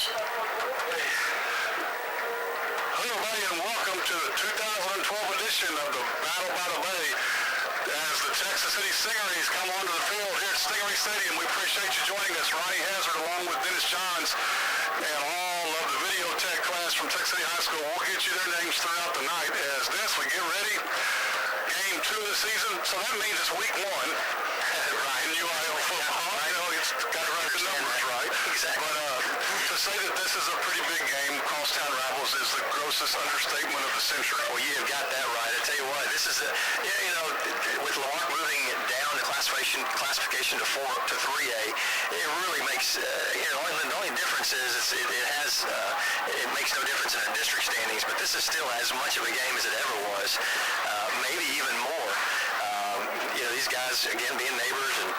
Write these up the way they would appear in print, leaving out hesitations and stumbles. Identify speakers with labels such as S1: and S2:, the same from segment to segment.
S1: Hello, everybody, and welcome to the 2012 edition of the Battle by the Bay. As the Texas City Stingarees come onto the field here at Stingaree Stadium, we appreciate you joining us. Ronnie Hazard along with Dennis Johns and all of the video tech class from Texas City High School. We'll get you their names throughout the night as this, we get ready. Game 2 of the season, so that means it's week 1. Right. In UIL football. I know it's got to write the numbers right. Exactly. But to say that this is a pretty big game, crosstown rivals, is the grossest understatement of the century.
S2: Well, you have got that right. I tell you what, this is with LaMarque moving down the classification to 3A, it really makes the only difference is it makes no difference in the district standings, but this is still as much of a game as it ever was, maybe even more. These guys, again, being neighbors, and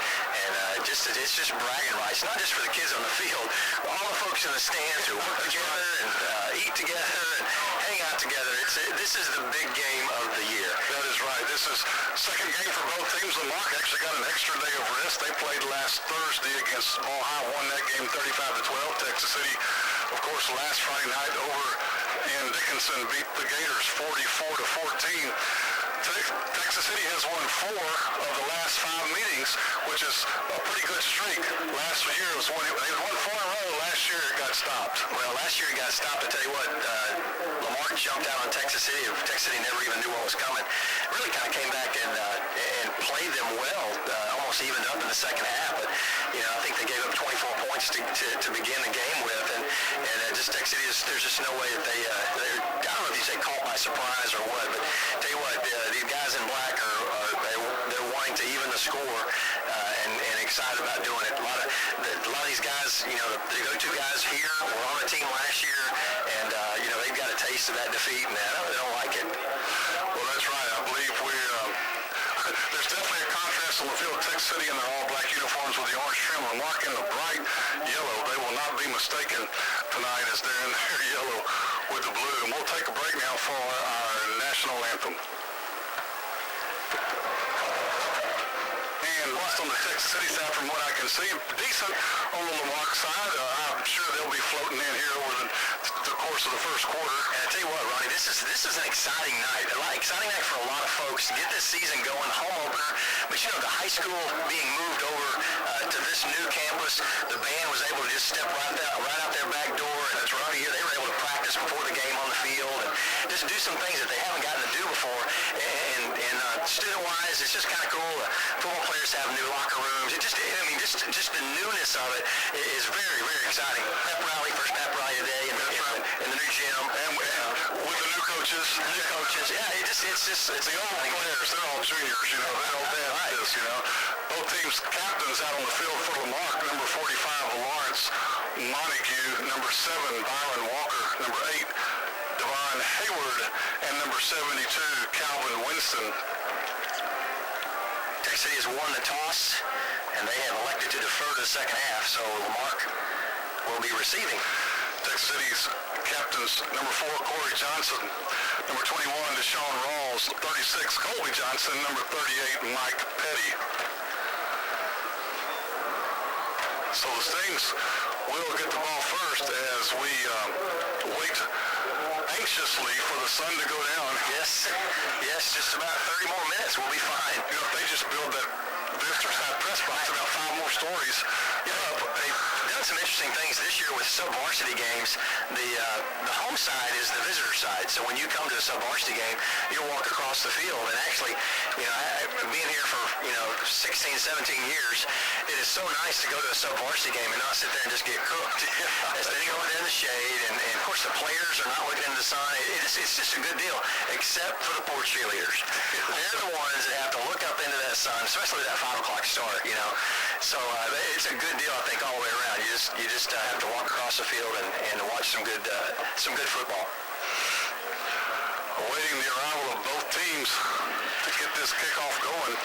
S2: it's just bragging rights, not just for the kids on the field, but all the folks in the stands who work together and eat together and hang out together. This is the big game of the year.
S1: That is right. This is second game for both teams. LaMarque actually got an extra day of rest. They played last Thursday against Ball High, won that game 35-12. Texas City, of course, last Friday night over in Dickinson beat the Gators 44-14. Texas City has won 4 of the last 5 meetings, which is a pretty good streak. Last year they won 4 in a row. Last year it got stopped.
S2: Well, last year it got stopped. I tell you what, LaMarque jumped out on Texas City. Texas City never even knew what was coming. Really kind of came back and played them well, almost evened up in the second half. But I think they gave up 24 points to begin the game with, and just Texas City, there's just no way that they're I don't know if you say caught by surprise or what, but tell you what, these guys in black they're wanting to even the score and excited about doing it. A lot of these guys, the go-to guys here were on the team last year, and they've got a taste of that defeat, and they don't like it.
S1: Well, that's right. I believe there's definitely a contrast on the field. Texas City in their all-black uniforms with the orange trim, LaMarque in the bright yellow. They will not be mistaken tonight as they're in their yellow with the blue. And we'll take a break now for our national anthem. And what's on the Texas City side, from what I can see, decent on the LaMarque side. I'm sure they'll be floating in here over the course of the first quarter.
S2: And I tell you what, Ronnie, this is an exciting night. Exciting night for a lot of folks to get this season going, home opener. But the high school being moved over to this new campus, the band was able to just step right out their back door, and that's right here. They were able to practice before the game on the field and just do some things that they haven't gotten to do before. And student-wise, it's just kind of cool. Football players have new locker rooms. Just the newness of it is very, very exciting. First pep rally today in the new gym,
S1: and with the new coaches.
S2: Yeah, it's
S1: the old players. They're all juniors. They don't have this. Both teams' captains out on the field for LaMarque. Number 45, Lawrence Montague. Number 7, Byron Walker. Number 8, Devon Hayward, and number 72, Calvin Winston.
S2: Texas City has won the toss, and they have elected to defer to the second half, so LaMarque will be receiving.
S1: Texas City's captains, number 4, Corey Johnson, number 21, Deshaun Rawls, 36, Colby Johnson, number 38, Mike Petty. So the Stings will get the ball first as we wait anxiously for the sun to go down.
S2: Yes, just about 30 more minutes. We'll be fine.
S1: If they just build that visitor side press box, about 5 more stories.
S2: They've done some interesting things this year with sub-varsity games. The home side is the visitor side. So when you come to a sub-varsity game, you'll walk across the field. And actually, being here for 16, 17 years, it is so nice to go to a sub-varsity game and not sit there and just get cooked. Instead of going in the shade, and of course the players are not looking in the sun. It's just a good deal, except for the poor cheerleaders. They're the ones that have to look up into that sun, especially that 5 o'clock start. So it's a good deal, I think, all the way around. You just have to walk across the field and watch some good football.
S1: Awaiting the arrival of both teams to get this kickoff going.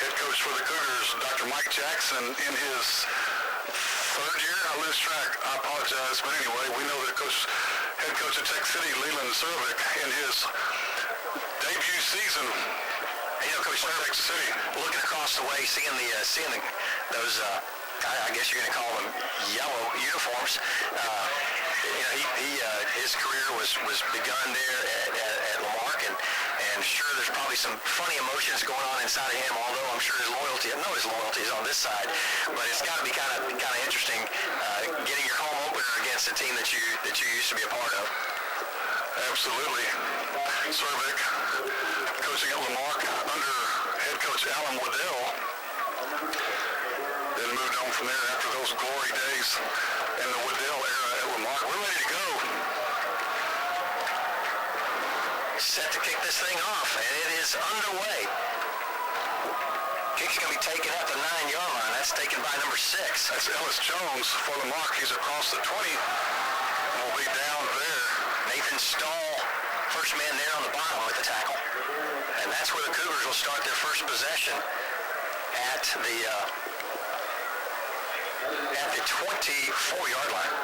S1: Head coach for the Cougars, Dr. Mike Jackson, in his 3rd year. I lose track. I apologize. But anyway, we know that head coach of Texas City, Leland Servik, in his debut season.
S2: Coach Servik,
S1: Texas City,
S2: looking across the way, seeing those I guess you're going to call them yellow uniforms. His career was begun there at LaMarque, and sure, there's probably some funny emotions going on inside of him, although I'm sure his loyalty is on this side, but it's got to be kind of interesting getting your home opener against a team that you used to be a part of.
S1: Absolutely. Cervic, coaching at LaMarque under head coach Alan Waddell, then moved on from there after those glory days in the Waddell era at LaMarque. We're ready to go.
S2: Set to kick this thing off, and it is underway. Kick's going to be taken at the 9-yard line. That's taken by number 6.
S1: That's Ellis Jones for LaMarque. He's across the 20. Will be down there.
S2: Nathan Stahl, first man there on the bottom with the tackle. And that's where the Cougars will start their first possession at the 24-yard line.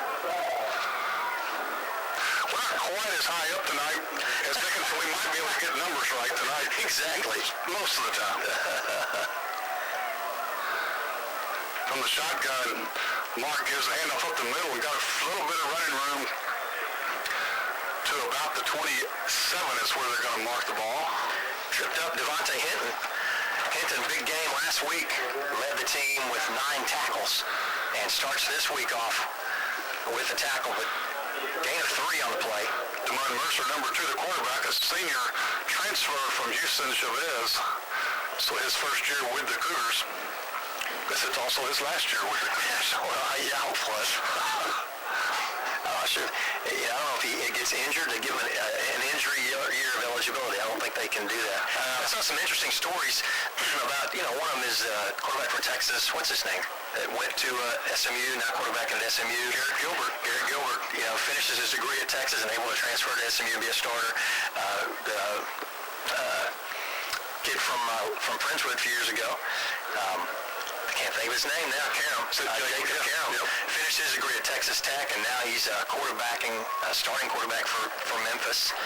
S1: We're not quite as high up tonight as thinking, so we might be able to get numbers right tonight.
S2: Exactly.
S1: Most of the time. From the shotgun, Mark gives a handoff up the middle and got a little bit of running room to about the 27 is where they're going to mark the ball.
S2: Tripped up Devontae Hinton. Hinton, big game last week, led the team with 9 tackles and starts this week off with a tackle, but gain of 3 on the play.
S1: DeMond Mercer, number 2, the quarterback, a senior transfer from Houston Chavez. So his first year with the Cougars. Guess it's also his last year with the Cougars.
S2: Well, yeah, plus. Sure. I don't know if he gets injured. They give him an injury year of eligibility. I don't think they can do that. I saw some interesting stories about, one of them is quarterback for Texas. What's his name? That went to SMU, now quarterback at SMU. Garrett Gilbert, finishes his degree at Texas and able to transfer to SMU and be a starter. Kid from Princewood a few years ago. I can't think of his name now. Jacob Karam. Yep. Finished his degree at Texas Tech, and now he's starting quarterback for Memphis.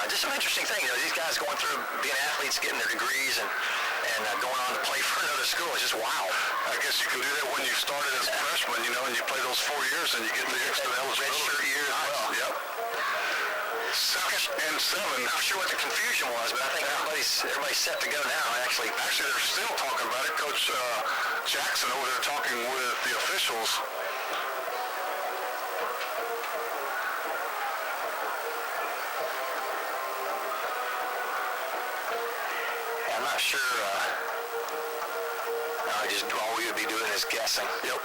S2: Just some interesting thing. These guys going through being athletes, getting their degrees, and going on to play for another school. It's just wild.
S1: I guess you can do that when you started as a freshman, and you play those 4 years, and you get the extra eligibility.
S2: Redshirt year as well.
S1: Yep. 2nd and 7.
S2: Not sure what the confusion was, but I think everybody's set to go now. Actually,
S1: they're still talking about it. Coach Jackson over there talking with the officials.
S2: I'm not sure. All we would be doing is guessing.
S1: Yep.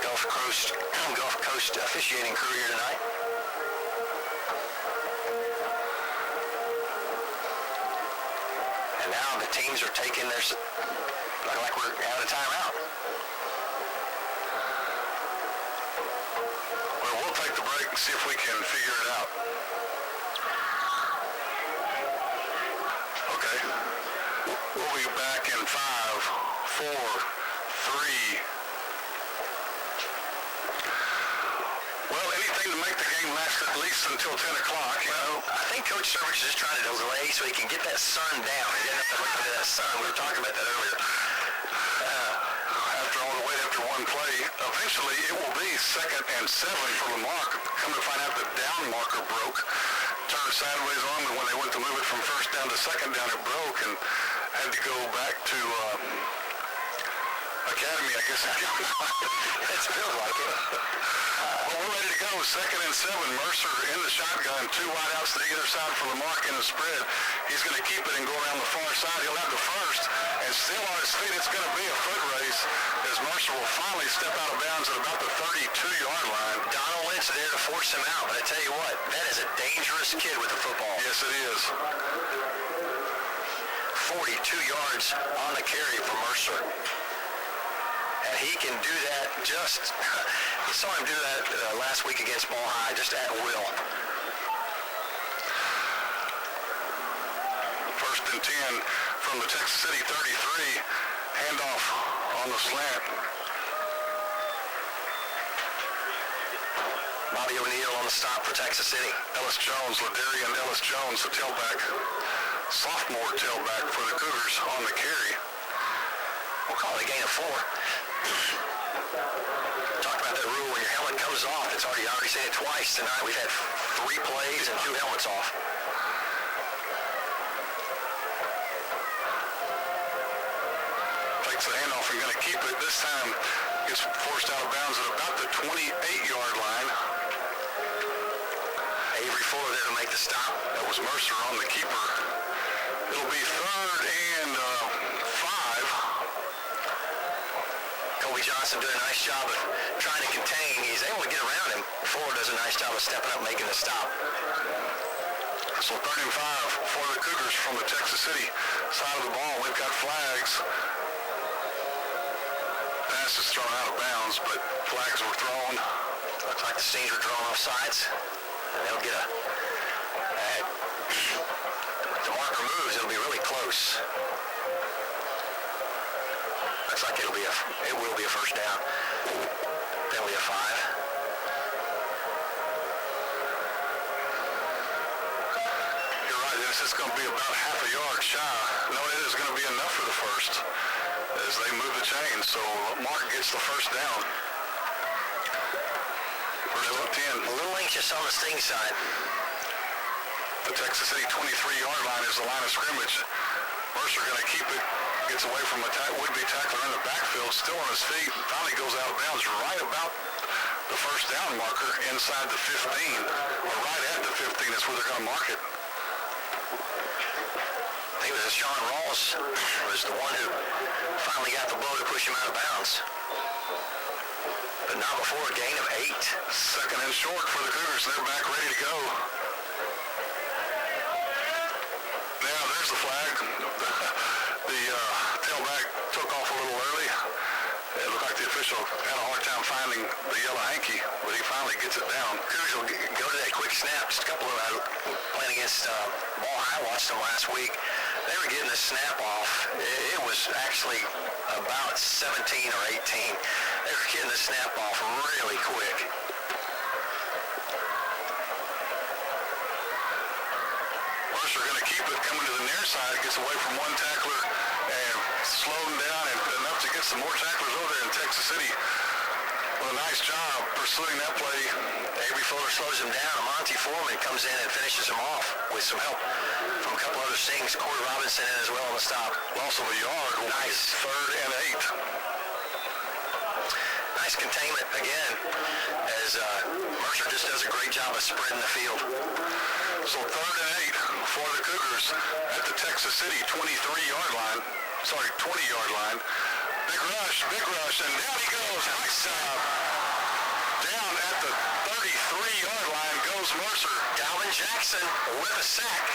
S2: Gulf Coast officiating crew here tonight. And now the teams are taking their, like we're out of timeout.
S1: Well, we'll take the break and see if we can figure it out. Okay. We'll be back in 5, 4, 3. Well, anything to make the game last at least until 10 o'clock,
S2: I think Coach Cervich is just trying to delay so he can get that sun down. He didn't have to look into that sun. We were talking about that earlier.
S1: After all the way after one play, eventually it will be 2nd and 7 for LaMarque. Come to find out the down marker broke. Turned sideways on, and when they went to move it from first down to second down, it broke and had to go back to Academy, I guess.
S2: It's feels like it.
S1: Well, we're ready to go. 2nd and 7. Mercer in the shotgun. 2 wideouts to either side for LaMarque in the spread. He's going to keep it and go around the far side. He'll have the first. And still on his feet, it's going to be a foot race as Mercer will finally step out of bounds at about the 32-yard line.
S2: Donald Lynch there to force him out. But I tell you what, that is a dangerous kid with the football.
S1: Yes, it is.
S2: 42 yards on the carry for Mercer. And he can do that just, you saw him do that last week against Ball High, just at will.
S1: 1st and 10 from the Texas City 33. Handoff on the slant.
S2: Bobby O'Neill on the stop for Texas City.
S1: Ellis Jones, Ladarian Ellis Jones, the tailback, sophomore tailback for the Cougars on the carry.
S2: We'll call it a gain of 4. Talked about that rule when your helmet comes off. It's already seen it twice tonight. We've had 3 plays and 2 helmets off.
S1: Takes the handoff and going to keep it. This time gets forced out of bounds at about the 28-yard line.
S2: Avery Fuller there to make the stop.
S1: That was Mercer on the keeper. It'll be 3rd and 5.
S2: Kobe Johnson doing a nice job of trying to contain. He's able to get around him. Fuller does a nice job of stepping up, making the stop.
S1: So 3rd and 5 for the Cougars from the Texas City side of the ball. We've got flags. Pass is thrown out of bounds, but flags were thrown.
S2: Looks like the Stings were thrown off sides. And they'll get a... If LaMarque moves, it'll be really close. Looks like it will be a first down. Penalty of 5.
S1: It's going to be about half a yard shy. No, it is going to be enough for the first as they move the chains. So LaMarque gets the first down. First and 10.
S2: A little anxious on the Sting side.
S1: The Texas City 23-yard line is the line of scrimmage. Mercer going to keep it. Gets away from a would-be tackler in the backfield. Still on his feet. Finally goes out of bounds right about the first down marker inside the 15. Or right at the 15. That's where they're going to mark it.
S2: I think it was Sean Rawls was the one who finally got the blow to push him out of bounds. But not before a gain of 8.
S1: 2nd and short for the Cougars. They're back ready to go. Now there's the flag. The tailback took off a little early. It looked like the official had a hard time finding the yellow hanky, but he finally gets it down.
S2: Cougars will go to that quick snap. Just a couple of playing against Ball High. I watched them last week. They were getting the snap off. It was actually about 17 or 18. They were getting the snap off really quick.
S1: Mercer going to keep it, coming to the near side, gets away from one tackler and slowing down and enough to get some more tacklers over there in Texas City. Well, a nice job pursuing that play.
S2: Avery Fuller slows him down. Monty Foreman comes in and finishes him off with some help from a couple other Stings. Corey Robinson in as well on the stop.
S1: Loss of a yard.
S2: Nice.
S1: 3rd and 8.
S2: Nice containment again as Mercer just does a great job of spreading the field.
S1: So 3rd and 8 for the Cougars at the Texas City 20-yard line. Big rush, and down he goes. Nice job. Down at the 33-yard line goes Mercer.
S2: Dalvin Jackson with a sack.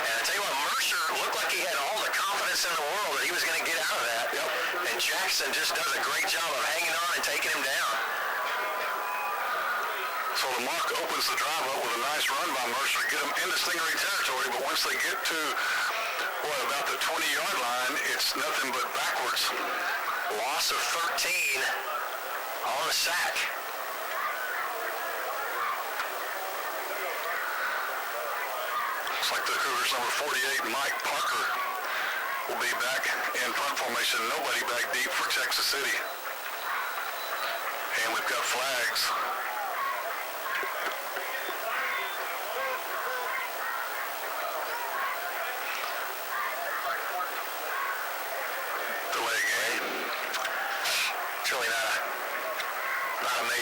S2: And I tell you what, Mercer looked like he had all the confidence in the world that he was going to get out of that.
S1: Yep.
S2: And Jackson just does a great job of hanging on and taking him down.
S1: So LaMarque opens the drive up with a nice run by Mercer to get them into Stingaree territory, but once they get to, about the 20-yard line, it's nothing but backwards.
S2: Loss of 13 on the sack.
S1: Looks like the Cougars number 48, Mike Parker, will be back in punt formation. Nobody back deep for Texas City. And we've got flags.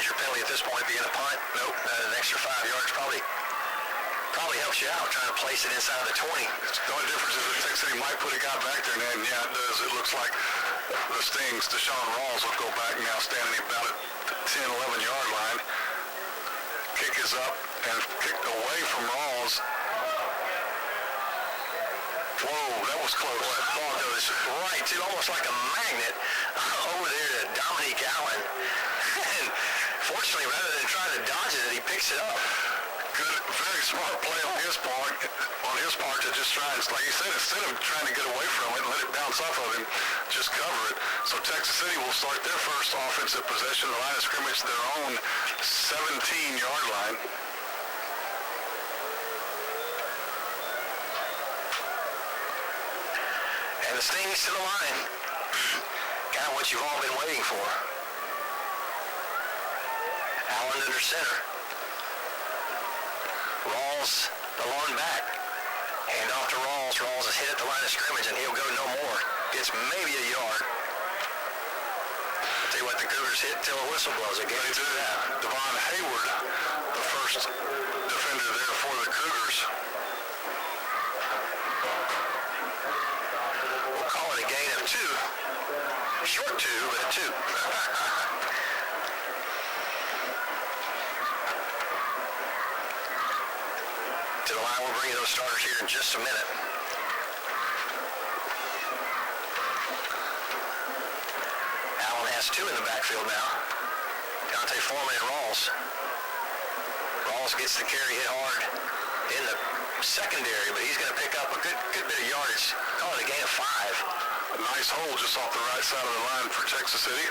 S2: Penalty at this point being a punt. Nope. An extra 5 yards probably helps you out trying to place it inside the 20.
S1: The only difference is that Texas City might put a guy back there, and yeah, it does. It looks like the Stings, Deshaun Rawls, will go back now, standing about at the 10, 11-yard line. Kick is up and kicked away from Rawls. Whoa, that was close.
S2: Boy, the ball goes right to almost like a magnet over there to Dominique Allen. And fortunately, rather than trying to dodge it, he picks it up.
S1: Good, very smart play on his part to just try and, like you said, instead of trying to get away from it and let it bounce off of him, just cover it. So Texas City will start their first offensive possession, the line of scrimmage, their own 17-yard line.
S2: And the Stings to the line. kind of what you've all been waiting for. Allen under center. Rawls along back. Hand off to Rawls. Rawls is hit at the line of scrimmage, and he'll go no more. Gets maybe a yard. Tell you what, the Cougars hit till a whistle blows. They do that.
S1: Devon Hayward, the first defender there for the Cougars.
S2: We'll call it a gain of 2. Short 2, but a 2. To the line, we'll bring you those starters here in just a minute. Allen has 2 in the backfield now. Deontay Foreman and Rawls. Rawls gets the carry, hit hard in the secondary, but he's going to pick up a good bit of yardage. Call it a gain of 5.
S1: A nice hole just off the right side of the line for Texas City.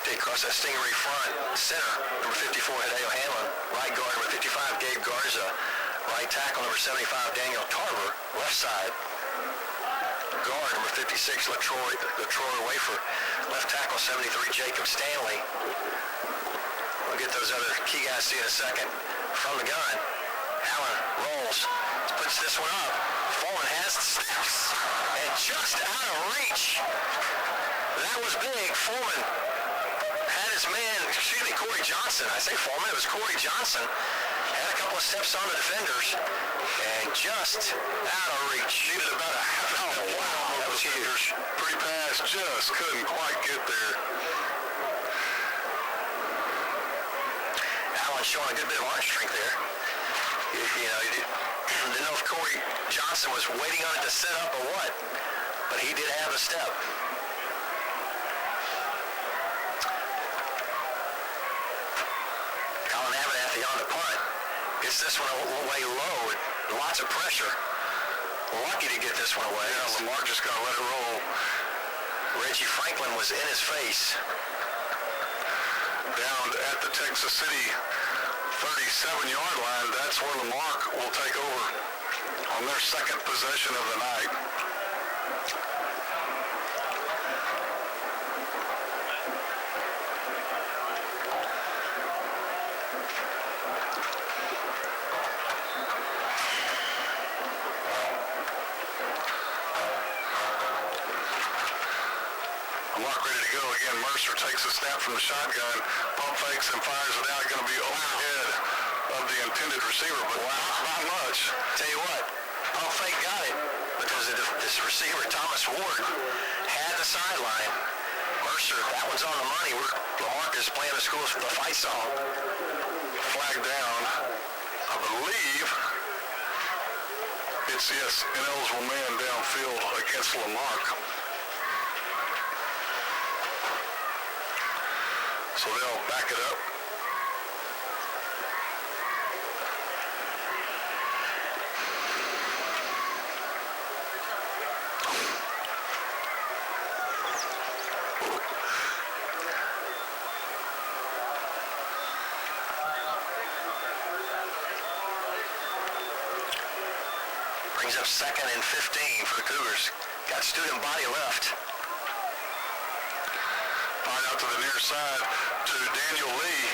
S2: Take across that Stingaree front. Center, number 54, Hideo Hanlon. Right guard, number 55, Gabe Garza. Right tackle, number 75, Daniel Tarver. Left side. Guard, number 56, Latroy Wafer. Left tackle, 73, Jacob Stanley. We'll get those other key guys to you in a second. From the gun, Allen rolls, puts this one up. Foreman has the steps, and just out of reach. That was big. Foreman had his man, Corey Johnson. I say Foreman, it was Corey Johnson. Had a couple of steps on the defenders, and just out of reach.
S1: Needed about a half an hour.
S2: Wow, that was huge.
S1: Pretty pass, just couldn't quite get there.
S2: Allen showing a good bit of arm strength there. You know, didn't know if Corey Johnson was waiting on it to set up or what, but he did have a step. Colin Abernathy on the punt. Gets this one away low with lots of pressure. Lucky to get this one away.
S1: Yeah, LaMarque just got to let it roll.
S2: Reggie Franklin was in his face.
S1: Down at the Texas City 37-yard line, that's where LaMarque will take over on their second possession of the night. LaMarque ready to go again. Mercer takes a snap from the shotgun, pump fakes and fires it out. Going to be overhead of the intended receiver, but not much.
S2: Tell you what, pump fake got it because this receiver, Thomas Ward, had the sideline. Mercer, that one's on the money. LaMarque is playing the fight song.
S1: Flag down. I believe it's, yes, an eligible man downfield against LaMarque. So they'll back it up.
S2: Brings up 2nd and 15 for the Cougars. Got student body left.
S1: Right out to the near side to Daniel Lee.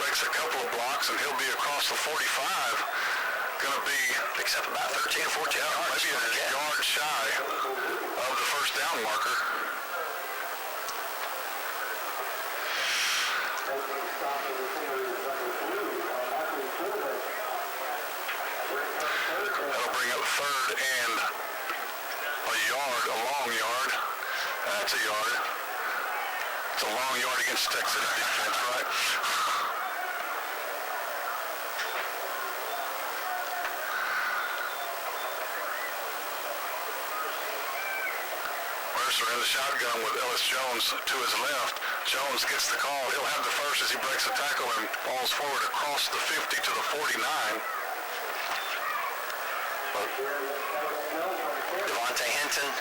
S1: Breaks a couple of blocks, and he'll be across the 45. Going to be,
S2: Picks up about 13 or 14 yards.
S1: maybe a yard shy of the first down marker. That'll bring up 3rd and a yard, a long yard. That's a yard. It's a long yard against Texas defense, right? Mercer in the shotgun with Ellis Jones to his left. Jones gets the call. He'll have the first as he breaks the tackle and falls forward across the 50 to the 49.
S2: Devontae Hinton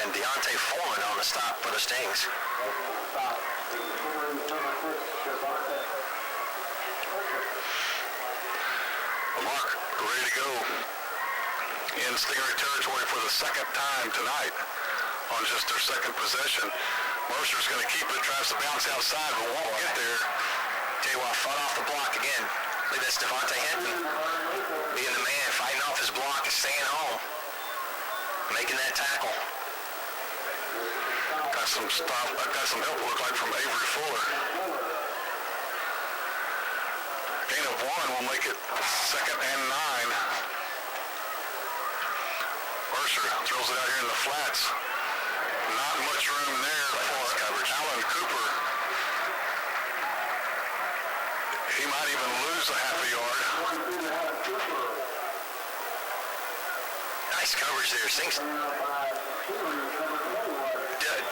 S2: and Deontay Foreman on the stop for the Stings. LaMarque ready to go.
S1: in Stingaree territory for the second time tonight on just their second possession. Mercer's going to keep it, tries to bounce outside, but won't get there.
S2: Tell you what, fought off the block again. I believe that's Devontae Hinton being the man, fighting off his block and staying home, making that tackle.
S1: Got some help, look like, from Avery Fuller. Gain of 1 will make it 2nd and 9. Mercer throws it out here in the flats. Not much room there for coverage. Alan Cooper. He might even lose a half a yard.
S2: Nice coverage there.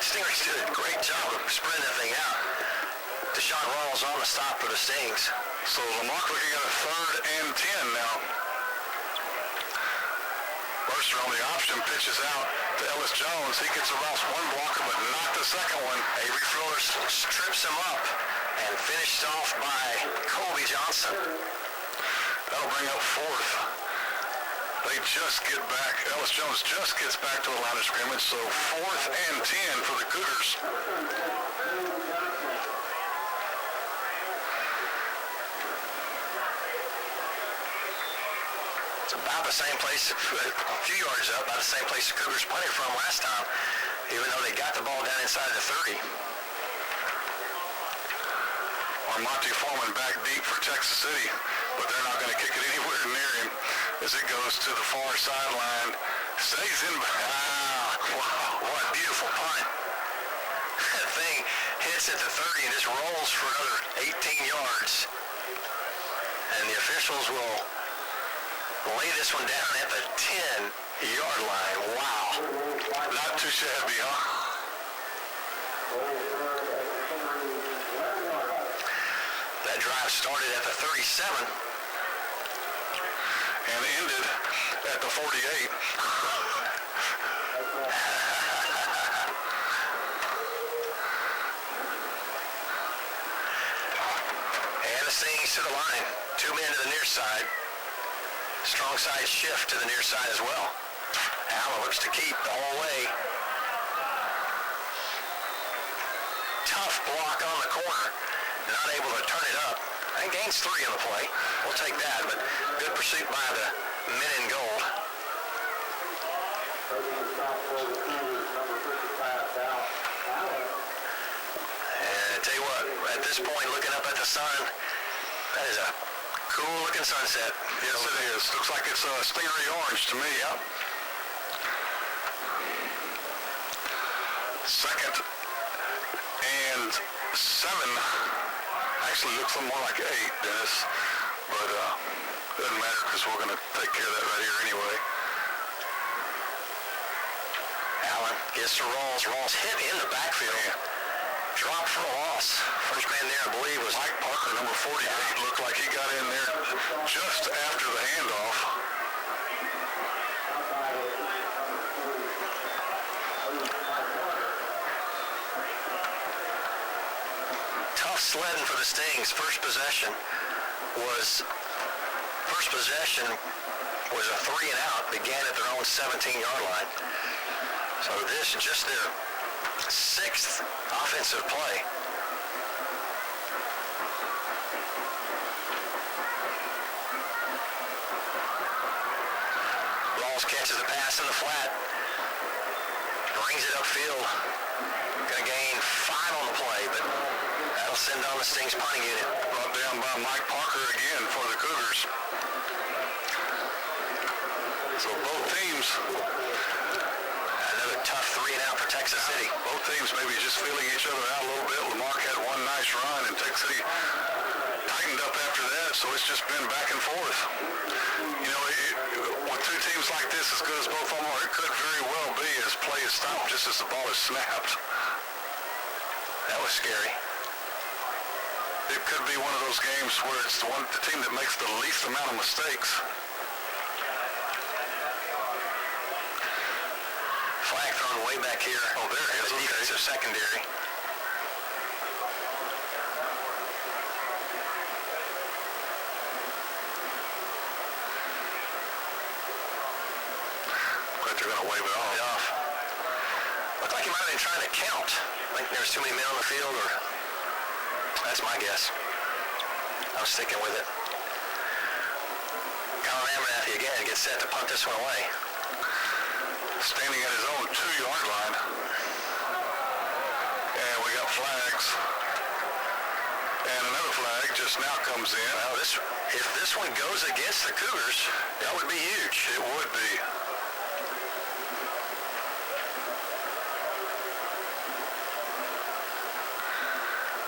S2: Stingarees did a great job of spreading that thing out. Deshaun Rawls on the stop for the Stings.
S1: So LaMarque looking at a 3rd and 10 now. Mercer on the option pitches out to Ellis Jones. He gets around one blocker, but not the second one.
S2: Avery Fuller trips him up and finished off by Colby Johnson.
S1: That'll bring up 4th. They just get back. Ellis Jones just gets back to the line of scrimmage, so 4th and 10 for the Cougars.
S2: It's about the same place, a few yards up, about the same place the Cougars punted from last time, even though they got the ball down inside the 30.
S1: Monty Foreman back deep for Texas City, but they're not going to kick it anywhere near him as it goes to the far sideline. Stays in.
S2: Wow, what a beautiful punt. That thing hits at the 30 and just rolls for another 18 yards. And the officials will lay this one down at the 10-yard line. Wow.
S1: Not too shabby, huh?
S2: That drive started at the 37
S1: and ended at the 48.
S2: And the Stings to the line. 2 men to the near side. Strong side shift to the near side as well. Allen looks to keep the whole way. Tough block on the corner. Not able to turn it up. And gains 3 on the play. We'll take that, but good pursuit by the men in gold. And I tell you what, at this point, looking up at the sun, that is a cool-looking sunset.
S1: Yes, it is. Looks like it's Stingaree orange to me. Yep. 2nd and 7. Actually looks a little more like 8, Dennis, but doesn't matter because we're going to take care of that right here anyway.
S2: Allen gets to Rawls. Rawls hit in the backfield. Dropped for a loss. First man there, I believe, was
S1: Mike Parker, number 48. Looked like he got in there just after the handoff.
S2: Tough sledding for the Stings. First possession was a 3 and out. Began at their own 17-yard line. So this is just their 6th offensive play. Rawls catches the pass in the flat. Brings it upfield. Going to gain 5 on the play, but that'll send on the Stings punting unit.
S1: Brought down by Mike Parker again for the Cougars. So both teams,
S2: another tough 3 and out for Texas City.
S1: Both teams maybe just feeling each other out a little bit. LaMarque had one nice run, and Texas City tightened up after that, so it's just been back and forth. You know, with two teams like this, as good as both of them are, it could very well be as play is stopped just as the ball is snapped.
S2: That was scary.
S1: It could be one of those games where it's the team that makes the least amount of mistakes.
S2: Flag thrown way back here.
S1: Oh, there it is.
S2: The defensive secondary.
S1: bet they're going to wave it off.
S2: Looked like he might have been trying to count. I think there's too many men on the field, or that's my guess. I'm sticking with it. Colin Abernathy again gets set to punt this one away.
S1: Standing at his own 2-yard line. And we got flags. And another flag just now comes in.
S2: Well, if this one goes against the Cougars, that would be huge.
S1: It would be.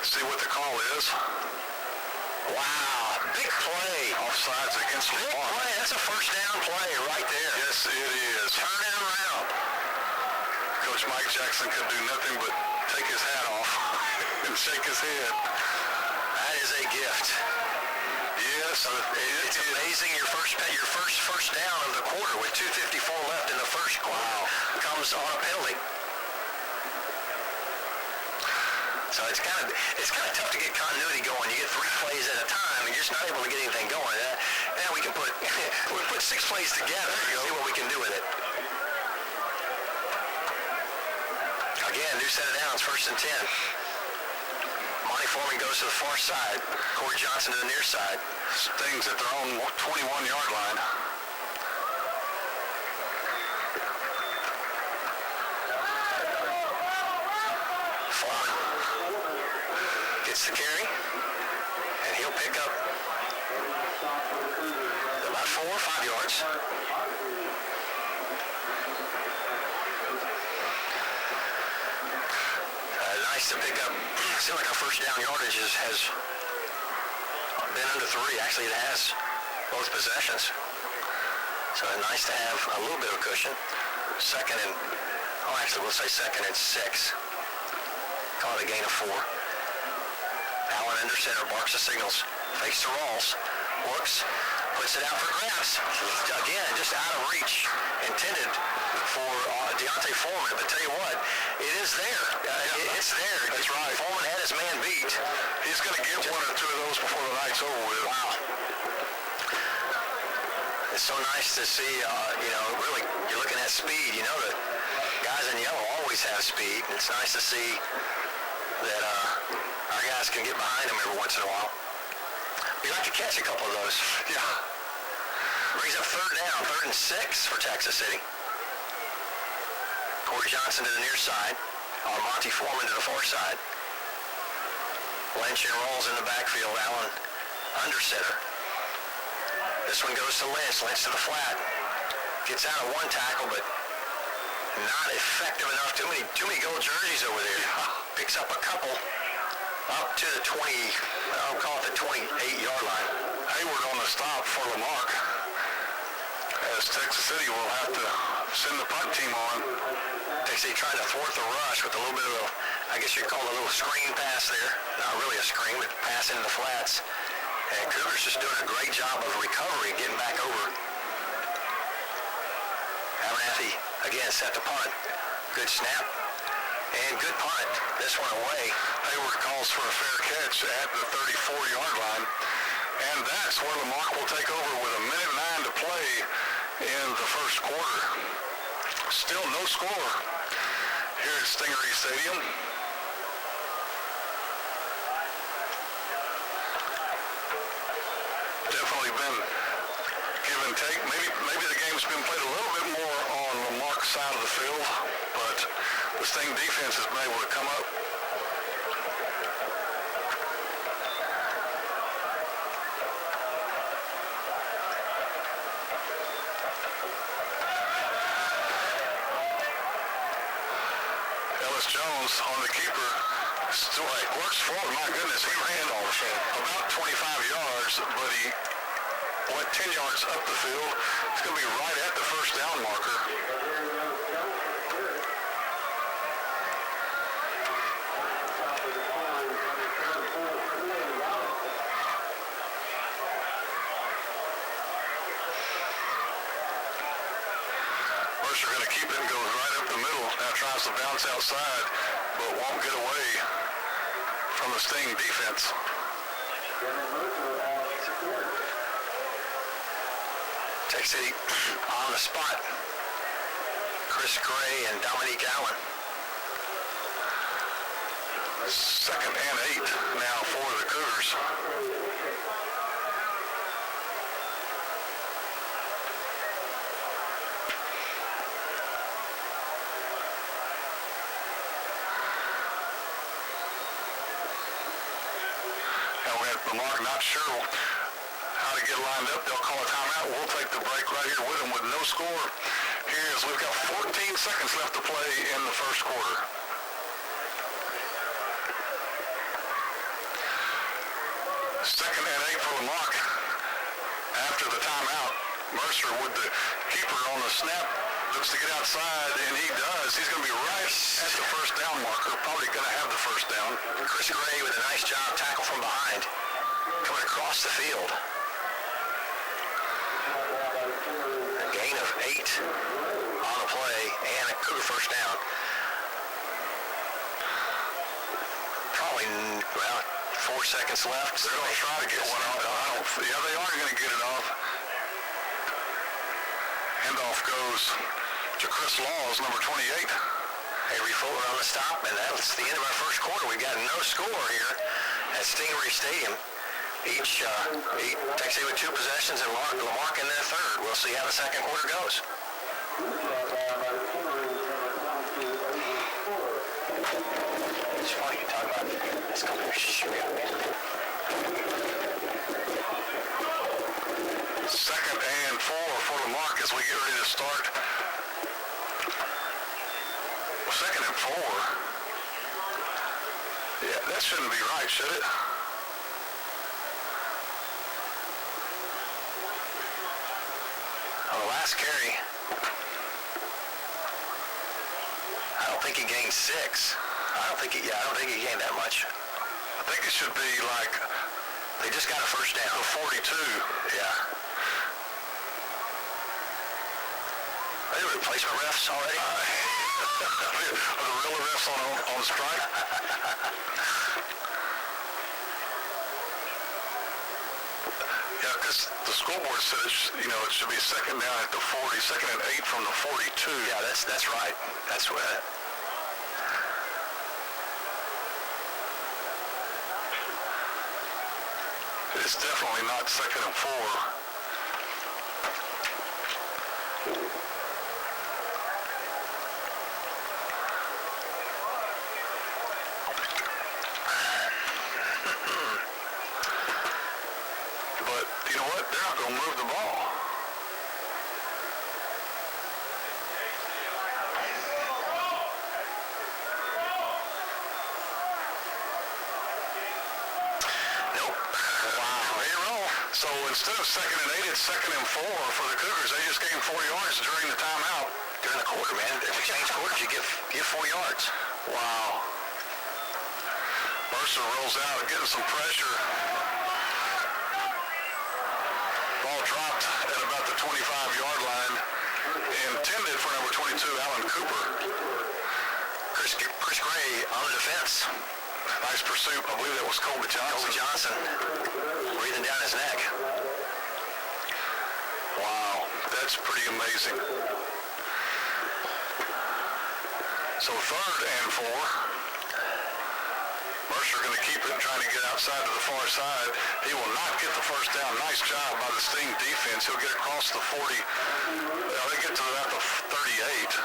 S1: See what the call is.
S2: Wow, big play.
S1: Offsides against
S2: Big
S1: LaMarque.
S2: play. That's a first down play right there.
S1: Yes, it is.
S2: Turn it around.
S1: Coach Mike Jackson could do nothing but take his hat off and shake his head.
S2: That is a gift.
S1: Yes,
S2: It's amazing your first down of the quarter with 2:54 left in the first quarter comes on a penalty. So it's kind of tough to get continuity going. You get 3 plays at a time, and you're just not able to get anything going. Now we can put 6 plays together and see what we can do with it. Again, new set of downs, 1st and 10. Monty Foreman goes to the far side. Corey Johnson to the near side.
S1: Stings at their own 21-yard line.
S2: Foreman gets the carry, and he'll pick up about 4 or 5 yards. Nice to pick up. Seems like our first down yardage has been under 3. Actually, it has both possessions. So nice to have a little bit of cushion. We'll say second and 6. Call it a gain of 4. Allen under center, barks the signals. Fakes to Rawls. Looks, puts it out for grabs. Again, just out of reach. Intended for Deontay Foreman, but tell you what, it is there. It's there.
S1: That's right.
S2: Foreman had his man beat.
S1: He's going to get 1 or 2 of those before the night's over with.
S2: Wow. It's so nice to see, really, you're looking at speed. The guys in yellow always have speed. It's nice to see that our guys can get behind them every once in a while. We'd like to catch a couple of those.
S1: Yeah.
S2: Brings up 3rd down, 3rd and 6 for Texas City. Corey Johnson to the near side. Monty Foreman to the far side. Lynch and Rawls in the backfield. Allen under center. This one goes to Lynch. Lynch to the flat. Gets out of 1 tackle, but not effective enough. Too many gold jerseys over there. Picks up a couple. Up to the 20, I'll call it the 28-yard line.
S1: Hayward on the stop for LaMarque. As Texas City will have to send the punt team on.
S2: Texas City trying to thwart the rush with a little bit of I guess you'd call it a little screen pass there. Not really a screen, but pass into the flats. And Cougars just doing a great job of recovery and getting back over. Abernathy, again, set to punt. Good snap. And good punt. This one away.
S1: Hayward calls for a fair catch at the 34-yard line. And that's where LaMarque will take over with 1:09 to play in the first quarter. Still no score here at Stingarees Stadium. Definitely been give and take. Maybe the game's been played a little bit more on LaMarque's side of the field, but the Sting defense has been able to come up. Jones on the keeper. Works forward. My goodness, he ran about 25 yards, but he went 10 yards up the field. It's going to be right at the first down marker. Mercer going to keep it and goes right up the middle. Now tries to bounce outside, but won't get away from the Sting defense.
S2: Texas City on the spot. Chris Gray and Dominique Allen.
S1: 2nd and 8 now for the Cougars. Now we have LaMarque not sure how to get lined up. They'll call a timeout. We'll take the break right here with them with no score. Here's, we've got 14 seconds left to play in the first quarter. Second and 8 for LaMarque. After the timeout, Mercer with the keeper on the snap looks to get outside, and he does. He's going to be right at the first down marker, probably going to have the first down.
S2: Chris Gray with a nice job, tackle from behind, coming across the field. A gain of 8 on the play, and a Cougar first down. Probably, well, 4 seconds left.
S1: They're going to try to get one off. Yeah, they are going to get it off. Handoff goes to Chris Laws, number 28.
S2: Avery Fuller on the stop, and that's the end of our first quarter. We've got no score here at Stingarees Stadium. Each Texas with 2 possessions, and LaMarque in their third. We'll see how the second quarter goes. It's funny you talk about this company.
S1: Second and 4 for LaMarque as we get ready to start. Second and 4. Yeah, that shouldn't be right, should it?
S2: On the last carry, I don't think he gained 6. I don't think he gained that much.
S1: I think it should be like,
S2: they just got a first down.
S1: The 42.
S2: Yeah. Are they replacement refs already?
S1: Are the real refs on strike? Yeah, because the scoreboard said it should be second down at the 40, second and 8 from the 42.
S2: Yeah, that's right. That's what.
S1: It's definitely not second and 4. But you know what? They're not going to move the ball. So instead of second and 8, it's second and 4 for the Cougars. They just gained 4 yards during the timeout.
S2: During the quarter, man. If you change quarters, you give 4 yards.
S1: Wow. Mercer rolls out, getting some pressure. Ball dropped at about the 25-yard line. Intended for number 22, Alan Cooper.
S2: Chris Gray on the defense.
S1: Nice pursuit. I believe that was Colby Johnson.
S2: Breathing down his neck.
S1: Wow, that's pretty amazing. So third and 4. Mercer going to keep it, trying to get outside to the far side. He will not get the first down. Nice job by the Sting defense. He'll get across the 40. They get to about the 38,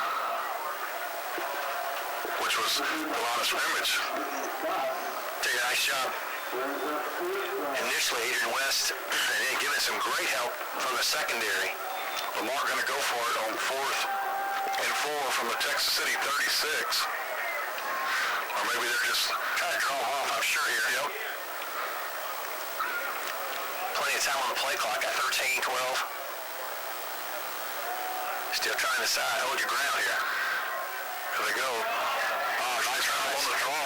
S1: which was the line of scrimmage.
S2: Did a nice job. Initially, Adrian West, and then giving some great help from the secondary.
S1: LaMarque going to go for it on 4th and 4 from the Texas City 36. Or maybe they're just
S2: trying to draw off, I'm sure here.
S1: Yep.
S2: Plenty of time on the play clock at 13, 12. Still trying to decide, hold your ground here.
S1: Here they go. Nice job on the draw.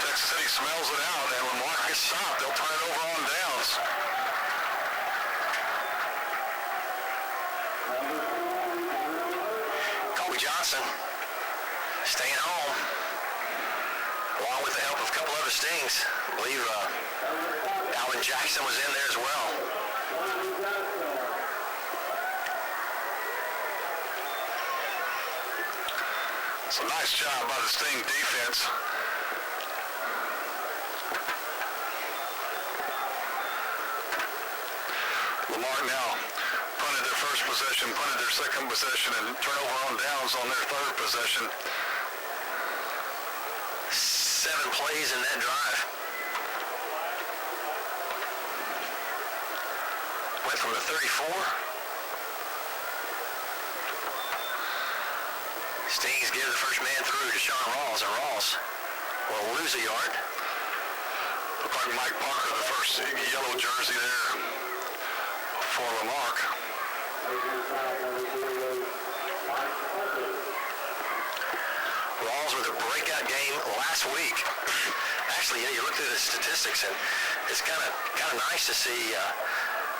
S1: Texas City smells it out, and LaMarque gets stopped. They'll turn it over on downs.
S2: Colby Johnson staying home, along with the help of a couple other Stings. I believe Alvin Jackson was in there as well.
S1: It's a nice job by the Sting defense. LaMarque now punted their first possession, punted their second possession, and turnover on downs on their third possession.
S2: 7 plays in that drive. Went from the 34. Stings give the first man through to Sean Rawls, and Rawls will lose a yard.
S1: Looked like Mike Parker, the first yellow jersey there for LaMarque.
S2: Rawls with a breakout game last week. Actually, you look through the statistics, and it's kind of nice to see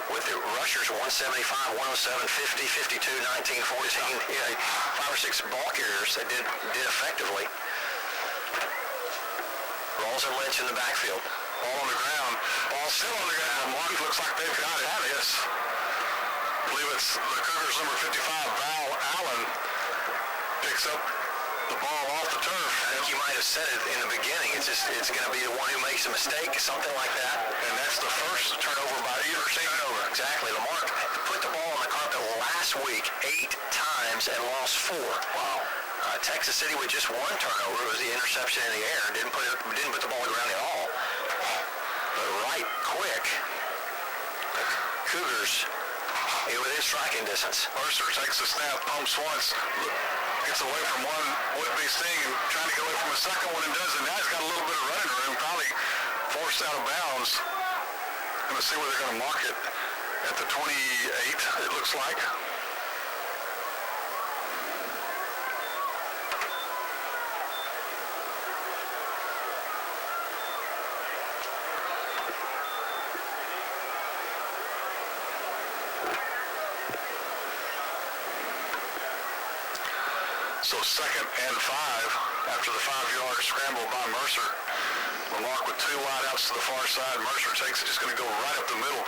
S2: with the rushers 175, 107, 50, 52, 19, 14, 5 or 6 ball carriers that did effectively. Rawls and Lynch in the backfield.
S1: Ball on the ground. Ball still on the ground. LaMarque looks like they've got it. Yes. I believe it's the Cougars number 55, Val Allen, picks up the ball off the turf.
S2: I think you might have said it in the beginning. It's going to be the one who makes a mistake, something like that.
S1: And that's the first turnover by either team.
S2: Turnover, exactly. LaMarque put the ball on the carpet last week 8 times and lost 4.
S1: Wow.
S2: Texas City with just 1 turnover. It was the interception in the air. Didn't put the ball on the ground at all. But right quick, the Cougars within striking distance.
S1: Mercer takes the snap, pumps once, gets away from one would-be Sting, and trying to get away from a second one and doesn't. Now he's got a little bit of running room, probably forced out of bounds. Going to see where they're going to mark it at the 28, it looks like. So 2nd and 5 after the 5-yard scramble by Mercer. LaMarque with 2 wideouts to the far side. Mercer takes it, just going to go right up the middle.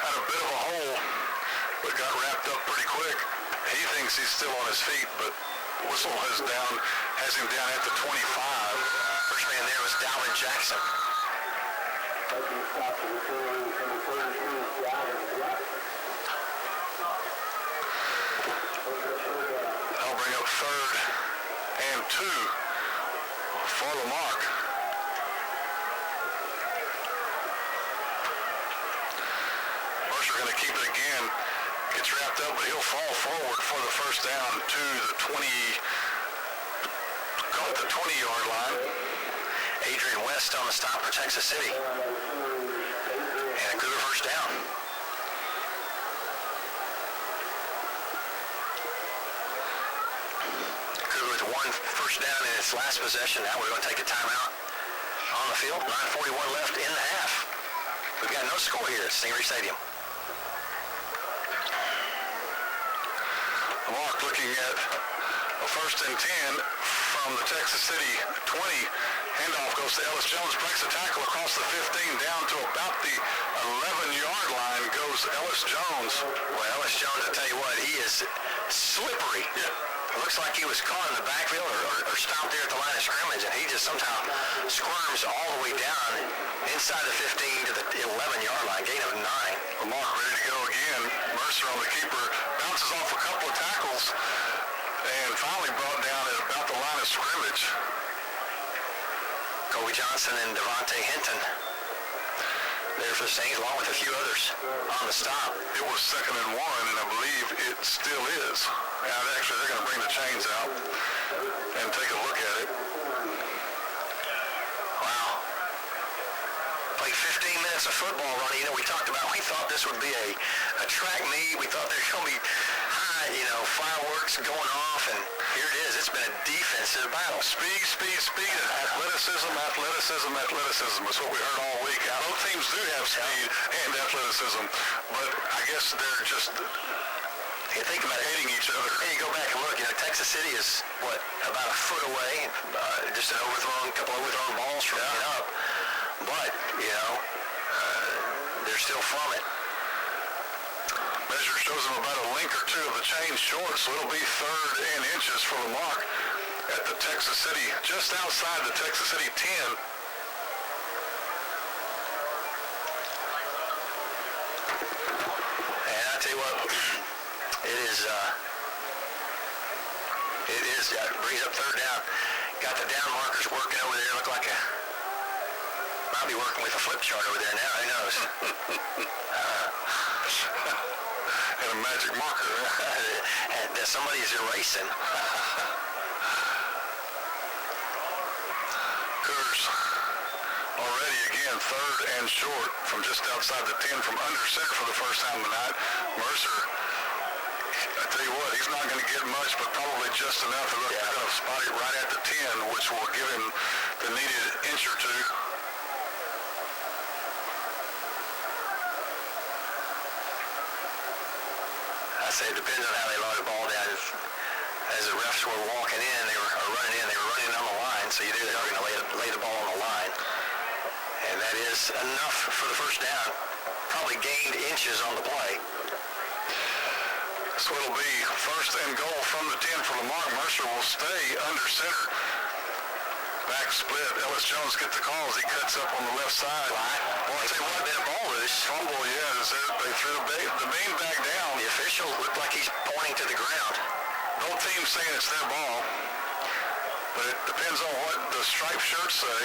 S1: Had a bit of a hole, but got wrapped up pretty quick. He thinks he's still on his feet, but whistle has him down at the 25.
S2: First man there was Dalvin Jackson.
S1: I'll bring up 3rd and 2 for LaMarque. Mercer going to keep it again. Gets wrapped up, but he'll fall forward for the first down to the 20-yard line.
S2: Adrian West on the stop for Texas City. And a Cougar first down. Cougar with 1 first down in its last possession. Now we're going to take a timeout on the field. 9:41 left in the half. We've got no score here at Stingaree Stadium.
S1: LaMarque looking at a 1st and 10 from the Texas City 20. Handoff goes to Ellis Jones, breaks a tackle across the 15, down to about the 11-yard line goes Ellis Jones.
S2: Well, Ellis Jones, I tell you what, he is slippery.
S1: Yeah.
S2: It looks like he was caught in the backfield or stopped there at the line of scrimmage, and he just somehow squirms all the way down inside the 15 to the 11-yard line, gain of 9.
S1: LaMarque ready to go again. Mercer on the keeper, bounces off a couple of tackles, and finally brought down at about the line of scrimmage.
S2: Kobe Johnson and Devontae Hinton there for the Saints, along with a few others on the stop.
S1: It was 2nd and 1, and I believe it still is. And actually, they're going to bring the chains out and take a look at it.
S2: Wow. Played 15 minutes of football, Ronnie. We talked about, we thought this would be a track meet. We thought there's going to be high, fireworks going off, and here it is. It's been a defensive battle.
S1: Speed, athleticism is what we heard all week. Now, both teams do have speed and athleticism, but I guess they're just
S2: think about
S1: hating each other.
S2: Hey, you go back and look, Texas City is, about a foot away, just a couple overthrown balls from it up, but, they're still from it.
S1: Measure shows them about a link or 2 of the chain short, so it'll be 3rd and inches for LaMarque at the Texas City, just outside the Texas City 10.
S2: And I tell you what, it brings up third down. Got the down markers working over there. Look like might be working with a flip chart over there now. Who knows?
S1: And a magic marker.
S2: And somebody's erasing.
S1: Cougars already again third and short from just outside the 10 from under center for the first time tonight. Mercer, I tell you what, he's not going to get much, but probably just enough to look kind of spot it right at the 10, which will give him the needed inch or two.
S2: I say it depends on how they load the ball down. As the refs were walking in, they were running on the line, so you knew they were going to lay the ball on the line. And that is enough for the first down. Probably gained inches on the play.
S1: So it'll be first and goal from the 10 for LaMarque. Mercer will stay under center. Back split. Ellis Jones gets the call as he cuts up on the left side.
S2: Well, I tell you what, been a ball loose.
S1: Fumble, yeah. They threw the bean back down.
S2: The official looked like he's pointing to the ground.
S1: Both teams saying it's their ball. But it depends on what the striped shirts say.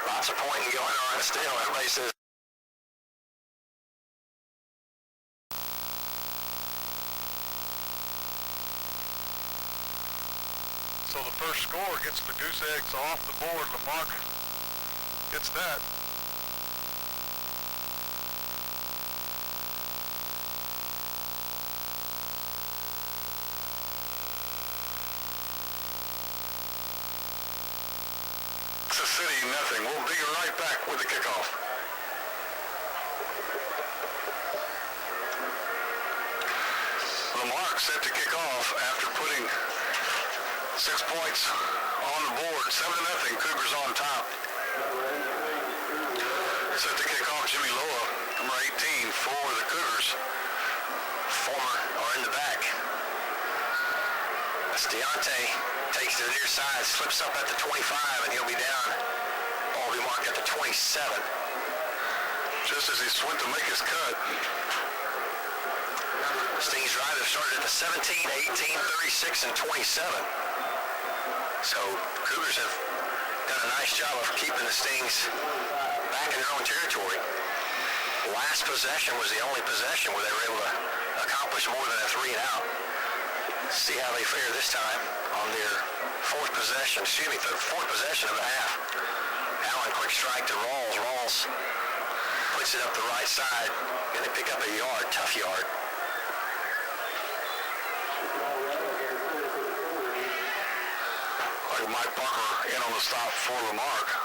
S2: Lots of pointing going on still. Everybody says.
S1: So the first score gets the goose eggs off the board. LaMarque gets that. Texas City, nothing. We'll be right back with the kickoff. LaMarque set to kick off after putting 6 points on the board. 7-0, Cougars on top. Set to kick off Jimmy Loa, number 18 for the Cougars.
S2: In the back. Deontay takes to the near side, slips up at the 25, and he'll be down. Ball will be marked at the 27.
S1: Just as he went to make his cut.
S2: Stings drive have started at the 17, 18, 36, and 27. So Cougars have done a nice job of keeping the Stings back in their own territory. Last possession was the only possession where they were able to accomplish more than a 3 and out. See how they fare this time on their fourth possession of the half. Allen, quick strike to Rawls. Rawls puts it up the right side. Going to pick up a yard, tough yard.
S1: Like Mike Parker in on the stop for LaMarque.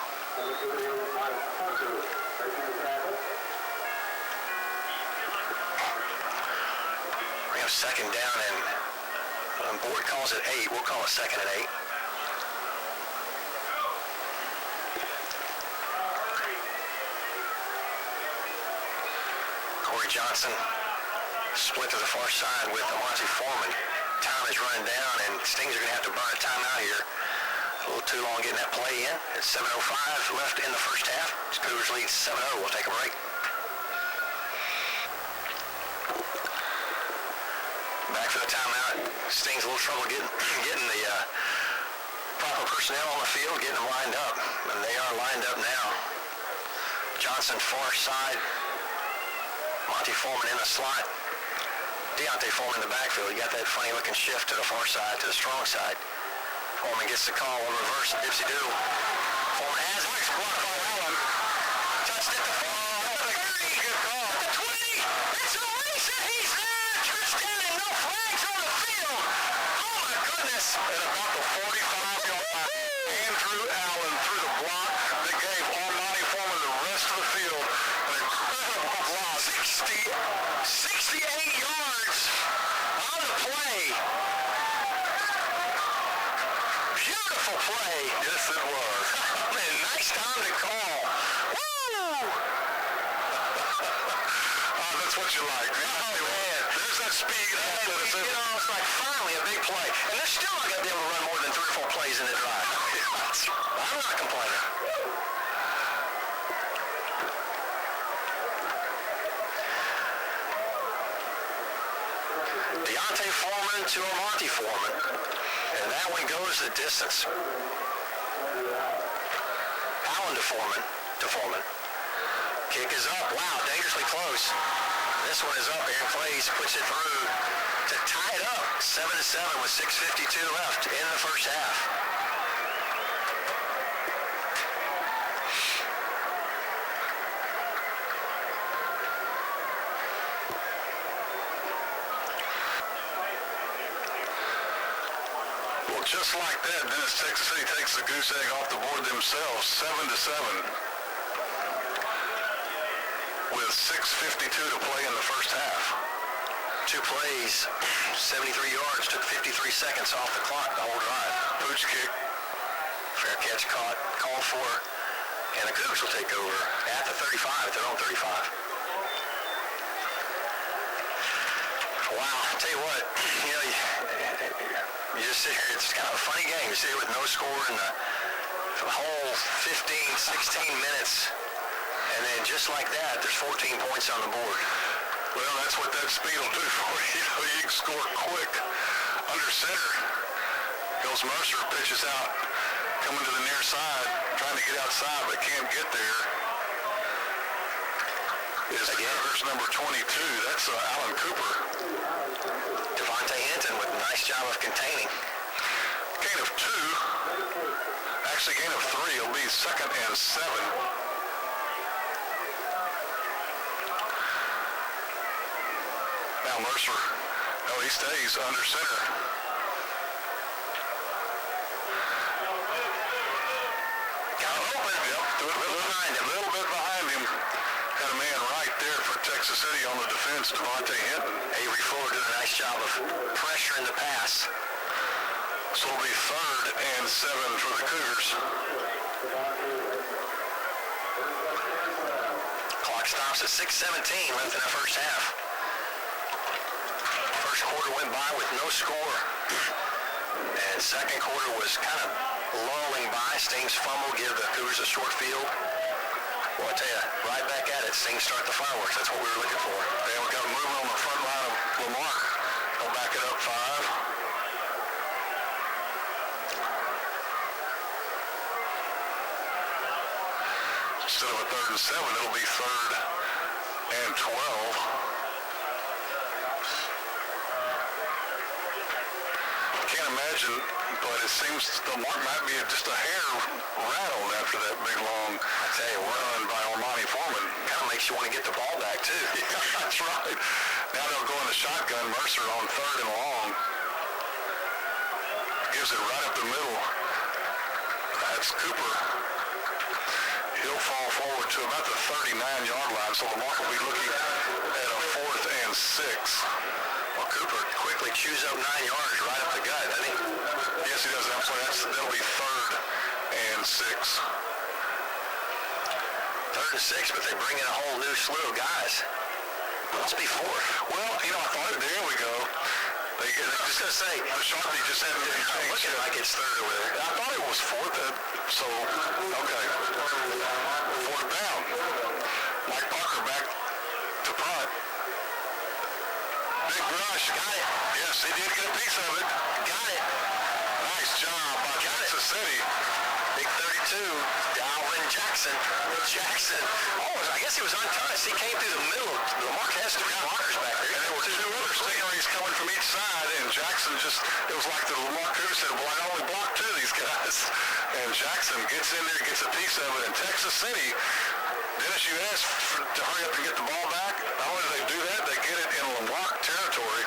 S2: We have second down and board calls it 8. We'll call it second and 8. Corey Johnson split to the far side with Monty Foreman. Time is running down and Stings are going to have to burn a timeout here. A little too long getting that play in. It's 7:05 left in the first half. Cougars lead 7-0. We'll take a break. Back for the timeout. Stings a little trouble getting the proper personnel on the field, getting them lined up. And they are lined up now. Johnson far side. Monty Foreman in the slot. Deontay Foreman in the backfield. You got that funny looking shift to the far side, to the strong side. Foreman gets the call on reverse. Dipsy do. Foreman has it. Blocked by Allen. Touched at the 30. Good call. At the 20. It's a race and he's there. Touchdown and no flags on the field. Oh my goodness.
S1: At about the 45-yard line, Andrew Allen threw the block that gave Monty Foreman the rest of the field. An incredible block.
S2: 68 yards on the play. Beautiful play.
S1: Yes, it was.
S2: Man, nice time to call. Woo!
S1: That's what you like.
S2: Oh, man.
S1: There's just that speed.
S2: It's like finally a big play. And they're still not going to be able to run more than 3 or 4 plays in the drive. I'm not complaining. Deontay Foreman to Monty Foreman. And that one goes the distance. Allen to Foreman. Kick is up. Wow, dangerously close. This one is up. Aaron Clays puts it through to tie it up. 7-7 with 6:52 left in the first half.
S1: Well, just like that, Dennis, Texas City takes the goose egg off the board themselves, 7-7. With 6:52 to play in the first half.
S2: 2 plays, 73 yards, took 53 seconds off the clock the whole drive.
S1: Pooch kick.
S2: Fair catch called for, and the Cougars will take over at the 35, at their own 35. Wow, I tell you what, you just sit here, it's kind of a funny game. You sit here with no score in the whole 15, 16 minutes. And then just like that, there's 14 points on the board.
S1: Well, that's what that speed will do for you. You can score quick. Under center goes Mercer, pitches out, coming to the near side, trying to get outside, but can't get there. Is the Cougars number 22. That's Alan Cooper.
S2: Devontae Hinton with a nice job of containing.
S1: Gain of 2. Actually, gain of 3. It'll be 2nd and 7. Now Mercer, he stays under center.
S2: Got it open.
S1: Yep, a little bit behind him. Had a man right there for Texas City on the defense, Devontae Hinton.
S2: Avery Fuller did a nice job of pressuring the pass.
S1: So it'll be 3rd and 7 for the Cougars.
S2: Clock stops at 6:17 left in the first half. First quarter went by with no score. And second quarter was kind of lulling by. Stings fumble, give the Cougars a short field. Well, I tell you, right back at it. Stings start the fireworks. That's what we were looking for.
S1: And we got movement on the front line of LaMarque. They'll back it up 5. Instead of a 3rd and 7, it'll be 3rd and 12. Can't imagine, but it seems LaMarque might be just a hair rattled after that big long run by Armani Foreman.
S2: Kind of makes you want to get the ball back, too.
S1: Yeah, that's right. Now they'll go in the shotgun. Mercer on 3rd and long. Gives it right up the middle. That's Cooper. He'll fall forward to about the 39-yard line, so LaMarque will be looking at a 4th and 6.
S2: Well, Cooper quickly chews up 9 yards right up the gut, doesn't he?
S1: Yes, he does. I'm sorry. That'll be 3rd and 6.
S2: 3rd and 6, but they bring in a whole new slew of guys. Must be 4th.
S1: Well, I thought, there we go.
S2: I was going to say,
S1: the Sharpie just hadn't been changed.
S2: Looking like it's 3rd over there.
S1: I thought it was 4th, so, okay. 4th down. Mike Parker back to punt. Big rush.
S2: Got it.
S1: Yes, he did get a piece of it.
S2: Got it.
S1: Nice job by Texas City.
S2: Big 32, Dalvin Jackson. I guess he was untouched. He came through the middle. LaMarque has 3 blockers back there.
S1: And there were 2 other Stingarees coming from each side, and Jackson it was like the LaMarque Cougars said, well, I only blocked 2 of these guys. And Jackson gets in there, gets a piece of it. And Texas City, Dennis, you asked to hurry up and get the ball back. Not only do they do that, they get it in LaMarque territory.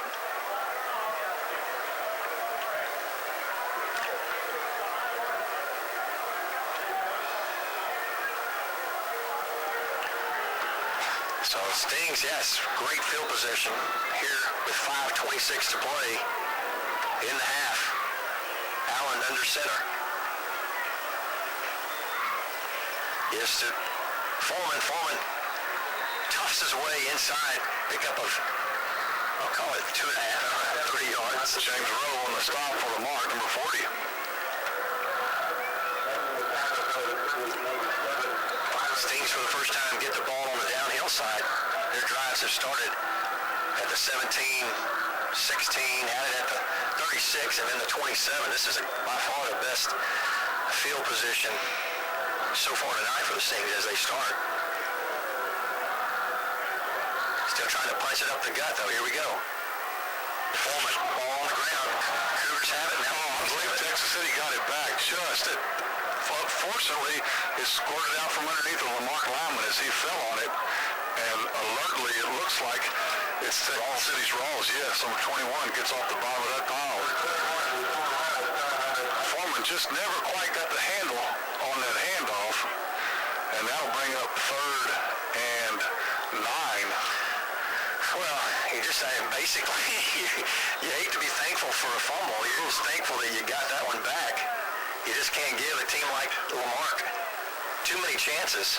S2: So Stings, yes, great field position here with 5:26 to play in the half. Allen under center. Gives to Foreman. Toughs his way inside. Pickup of I'll call it 2.5, 3 yards.
S1: James Rowe on the stop for LaMarque, number 40.
S2: Stings for the first time get the ball on the downhill side. Their drives have started at the 17, 16, had it at the 36, and then the 27. This is by far the best field position so far tonight for the Stings as they start. Still trying to punch it up the gut, though. Here we go. Foreman, ball on the ground. Cougars have it now.
S1: I believe Texas City got it back just at... Fortunately, it squirted out from underneath the LaMarque lineman as he fell on it. And alertly, it looks like it's Texas City's Rawls. Yes, number 21 gets off the bottom of that pile. Foreman just never quite got the handle on that handoff. And that'll bring up 3rd and 9.
S2: Well, you just say basically, you hate to be thankful for a fumble. You're just thankful that you got that one back. You just can't give a team like LaMarque too many chances.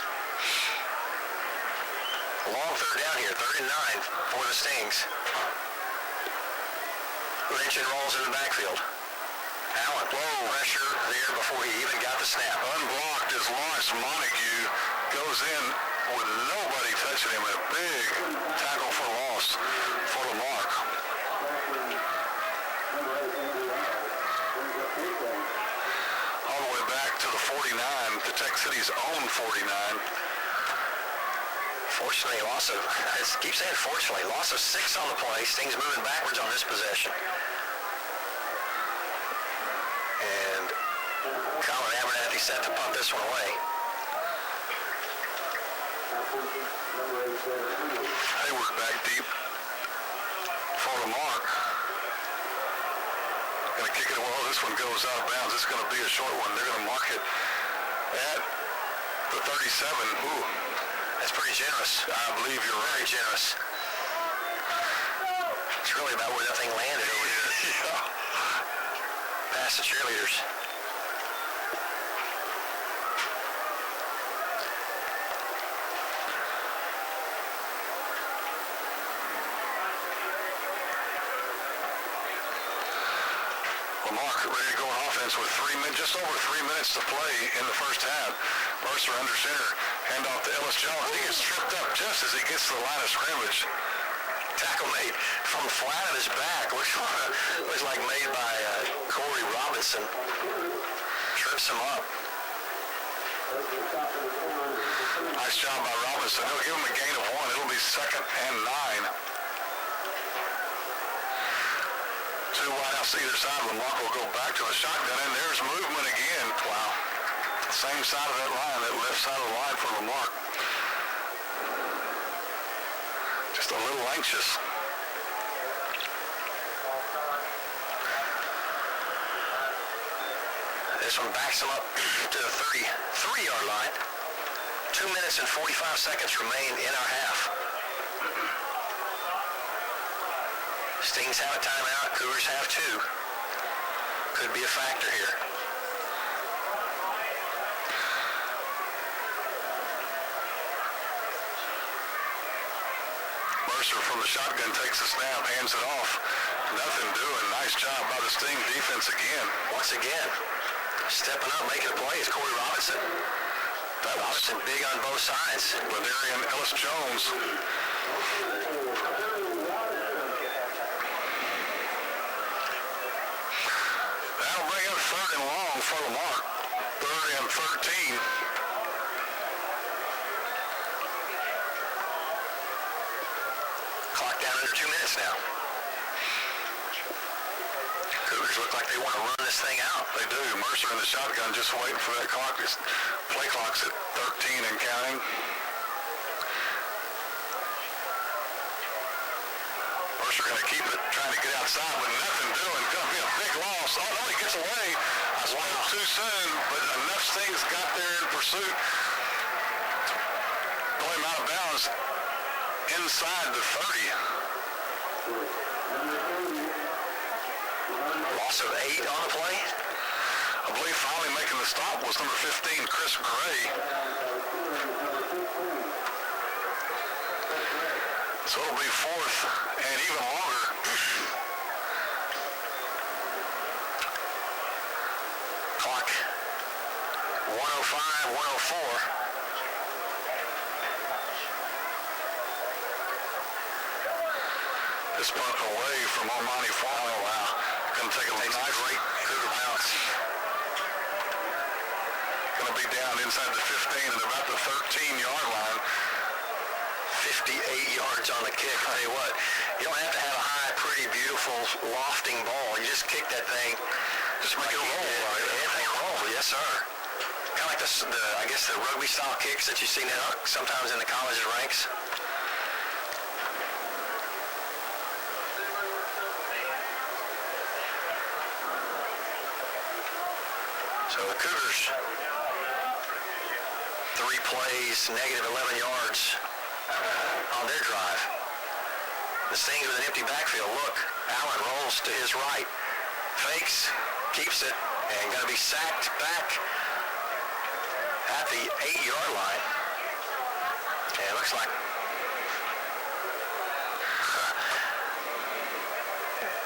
S2: Long 3rd down here, 3rd and 9 for the Stings. Lynch and rolls in the backfield. Allen, pressure there before he even got the snap.
S1: Unblocked as Lawrence Montague goes in with nobody touching him. A big tackle for loss for LaMarque. All the way back to the 49, the Tech City's own 49.
S2: Fortunately, loss of, I keep saying fortunately, loss of 6 on the play. Stings moving backwards on this possession. And Colin Abernathy set to punt this one away.
S1: Hayward back deep for LaMarque. Gonna kick it, well, this one goes out of bounds. It's gonna be a short one. They're gonna mark it at the 37. Ooh,
S2: that's pretty generous.
S1: I believe you're
S2: very
S1: right.
S2: Generous. It's really about where that thing landed over here.
S1: Yeah.
S2: Past the cheerleaders.
S1: LaMarque ready to go on offense with just over 3 minutes to play in the first half. Mercer under center, hand off to Ellis Jones. He gets tripped up just as he gets to the line of scrimmage.
S2: Tackle made from the flat of his back. Looks like made by Corey Robinson. Trips him up.
S1: Nice job by Robinson. He'll give him a gain of 1. It'll be 2nd and 9. 2 wideouts either side. LaMarque will go back to the shotgun, and there's movement again. Wow. Same side of that line, that left side of the line for LaMarque. Just a little anxious.
S2: This one backs him up to the 33-yard line. 2 minutes and 45 seconds remain in our half. Stings have a timeout. Cougars have 2. Could be a factor here.
S1: Mercer from the shotgun takes the snap, hands it off. Nothing doing. Nice job by the Sting defense again.
S2: Once again, stepping up, making a play is Corey Robinson. Robinson big on both sides.
S1: Ladarian Ellis Jones. That'll bring up 3rd and long for LaMarque. 3rd and 13.
S2: Clock down under 2 minutes now. Cougars look like they want to run this thing out.
S1: They do. Mercer in the shotgun just waiting for that clock. Play clock's at 13 and counting. Mercer going to keep it, trying to get outside, but nothing doing. Going to be a big loss. Oh, no, he gets away. I spoke too soon, but enough Stings got there in pursuit. Throw him out of bounds inside the 30.
S2: Loss of 8 on the play.
S1: I believe finally making the stop was number 15, Chris Gray. So it'll be fourth and even longer.
S2: Clock 105, 104.
S1: This punt away from Armani Farley.
S2: Oh, wow.
S1: Gonna take a
S2: Takes
S1: nice
S2: a great Cougar bounce.
S1: Gonna be down inside the 15 and about the 13-yard line.
S2: 58 yards on the kick. I'll tell you what, you don't have to have a high, pretty, beautiful, lofting ball. You just kick that thing.
S1: Just make it roll.
S2: Everything roll, yes, sir. Kind of like I guess the rugby-style kicks that you see now sometimes in the college ranks. So the Cougars, 3 plays, negative 11 yards on their drive. The Stings with an empty backfield. Look, Allen rolls to his right, fakes, keeps it, and going to be sacked back at the 8-yard line. And it looks like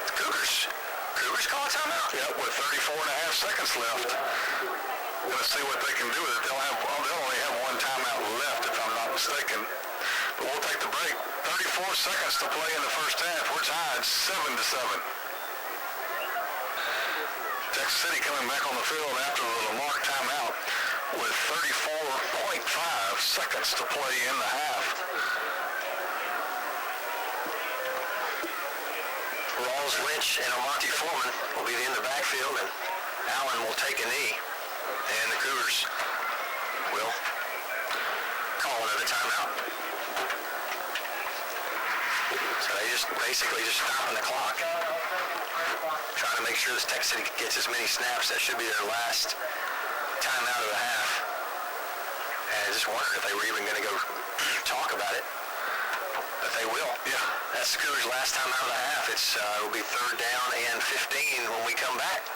S2: the Cougars call a timeout.
S1: Yep, with 34 and a half seconds left. We're gonna see what they can do with it. They'll only have one timeout left, if I'm not mistaken. But we'll take the break. 34 seconds to play in the first half. We're tied 7-7. Texas City coming back on the field after the LaMarque timeout with 34.5 seconds to play in the half.
S2: Rawls, Lynch, and Almonte Foreman will be in the backfield, and Allen will take a knee, and the Cougars will call another timeout. So they just basically stopping the clock, trying to make sure this Texas City gets as many snaps. That should be their last timeout of the half. And I just wondered if they were even going to go talk about it. But they will.
S1: Yeah.
S2: That's the Cougars' last time out of the half. It'll be 3rd down and 15 when we come back.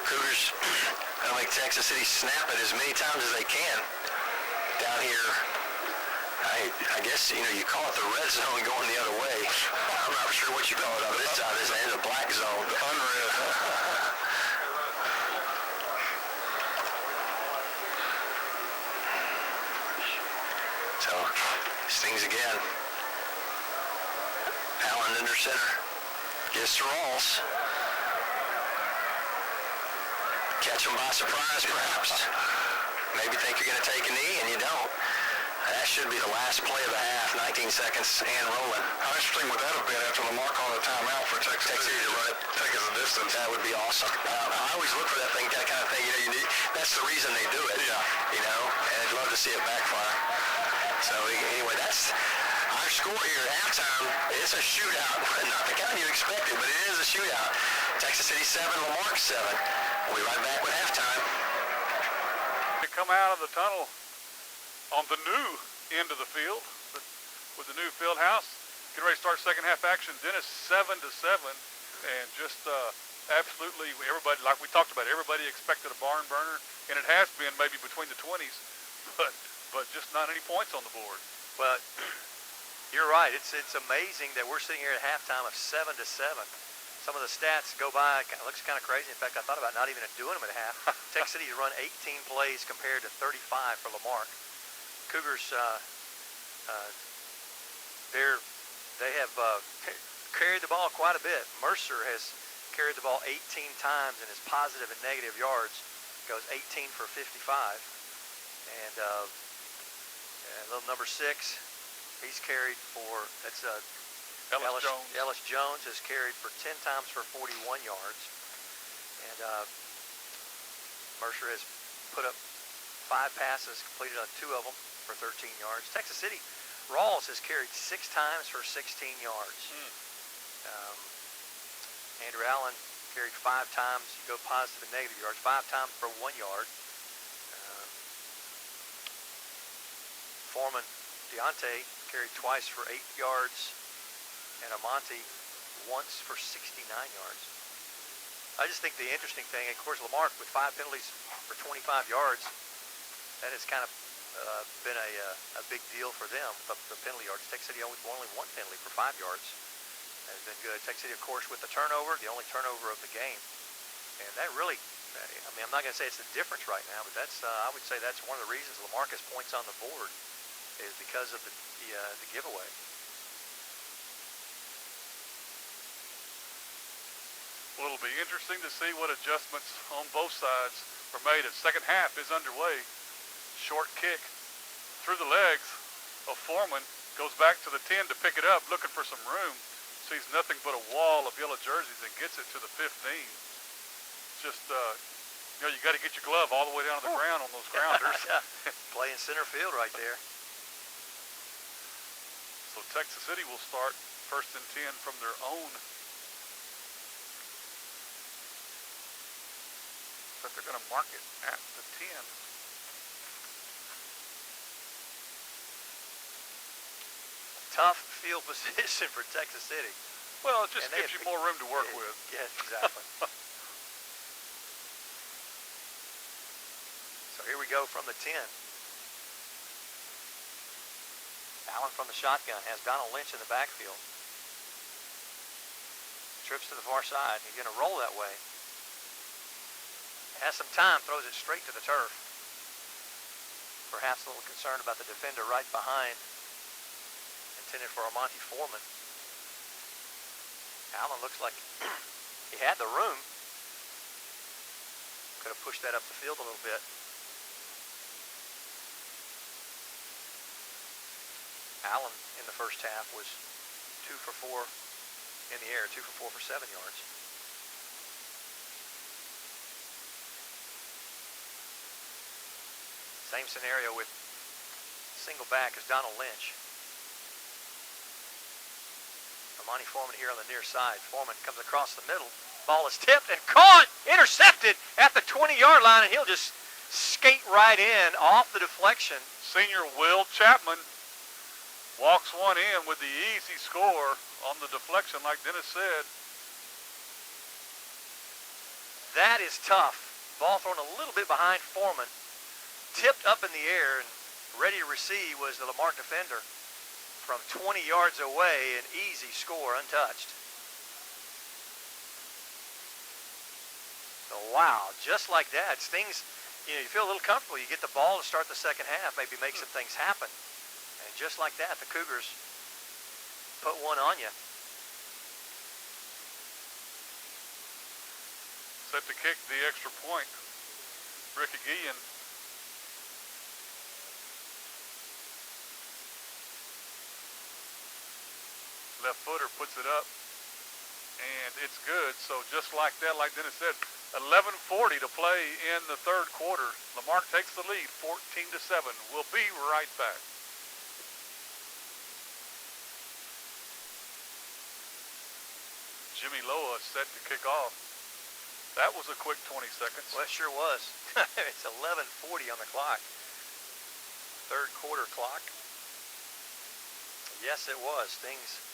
S2: Cougars gonna make Texas City snap it as many times as they can. Down here, I guess, you call it the red zone going the other way. I'm not sure what you call it on this side. This is a black zone.
S1: Unreal.
S2: So, Stings again. Allen under center. Gets to Rawls. Catch him by surprise, perhaps. Maybe think you're going to take a knee, and you don't. That should be the last play of the half, 19 seconds and rolling.
S1: How interesting would that have been after LaMarque called a timeout for Texas City
S2: to run it,
S1: take us a distance?
S2: That would be awesome. I always look for that kind of thing. That's the reason they do it.
S1: Yeah.
S2: And I'd love to see it backfire. So anyway, that's our score here at halftime. It's a shootout. Not the kind you expected, but it is a shootout. Texas City 7, LaMarque 7. We'll be right back with halftime.
S3: They come out of the tunnel on the new end of the field with the new field house. Getting ready to start second half action. Dennis 7-7, and just absolutely everybody, like we talked about, everybody expected a barn burner, and it has been maybe between the 20s, but just not any points on the board.
S4: Well, you're right. It's amazing that we're sitting here at halftime of 7-7. Some of the stats go by. It looks kind of crazy. In fact, I thought about not even doing them at half. Texas City's run 18 plays compared to 35 for LaMarque. Cougars, they have carried the ball quite a bit. Mercer has carried the ball 18 times and is positive and negative yards. Goes 18 for 55. And little number 6, he's carried for, that's Ellis Jones has carried for 10 times for 41 yards. And Mercer has put up 5 passes, completed on 2 of them for 13 yards. Texas City, Rawls has carried 6 times for 16 yards. Andrew Allen carried 5 times, you go positive and negative yards, 5 times for 1 yard. Foreman, Deontay carried twice for 8 yards, and Almonte once for 69 yards. I just think the interesting thing, of course, LaMarque with 5 penalties for 25 yards, that has kind of been a big deal for them, the penalty yards. Texas City only one penalty for 5 yards. Has been good. Texas City, of course, with the turnover, the only turnover of the game. And that really, I mean, I'm not going to say it's the difference right now, but that's, I would say that's one of the reasons LaMarque has points on the board is because of the giveaway.
S3: Well, it'll be interesting to see what adjustments on both sides are made. The second half is underway. Short kick through the legs of Foreman. Goes back to the 10 to pick it up, looking for some room. Sees nothing but a wall of yellow jerseys and gets it to the 15. Just, you know, you got to get your glove all the way down to the ground on those grounders.
S4: Yeah. Playing center field right there.
S3: So Texas City will start 1st and 10 from their own. But they're going to mark it at the 10.
S4: Tough field position for Texas City.
S3: Well, it just gives you more room to work with.
S4: Yes, exactly. So here we go from the 10. Allen from the shotgun has Donald Lynch in the backfield. Trips to the far side. He's going to roll that way. Has some time, throws it straight to the turf. Perhaps a little concerned about the defender right behind. Intended for Monty Foreman. Allen looks like he had the room. Could have pushed that up the field a little bit. Allen in the first half was 2 for 4 in the air, 2 for 4 for 7 yards. Same scenario with single back as Donald Lynch. Monty Foreman here on the near side. Foreman comes across the middle. Ball is tipped and caught, intercepted at the 20-yard line, and he'll just skate right in off the deflection.
S3: Senior Will Chapman walks one in with the easy score on the deflection, like Dennis said.
S4: That is tough. Ball thrown a little bit behind Foreman. Tipped up in the air and ready to receive was the LaMarque defender. From 20 yards away, an easy score, untouched. So, wow, just like that. Stings, you know, you feel a little comfortable. You get the ball to start the second half, maybe make some things happen. And just like that, the Cougars put one on you.
S3: Set to kick the extra point. Ricky Guillen. Left footer puts it up, and it's good. So just like that, like Dennis said, 11:40 to play in the third quarter. LaMarque takes the lead, 14-7. We'll be right back. Jimmy Loa set to kick off. That was a quick 20 seconds.
S4: Well, it sure was. It's 11:40 on the clock. Third quarter clock. Yes, it was. Stings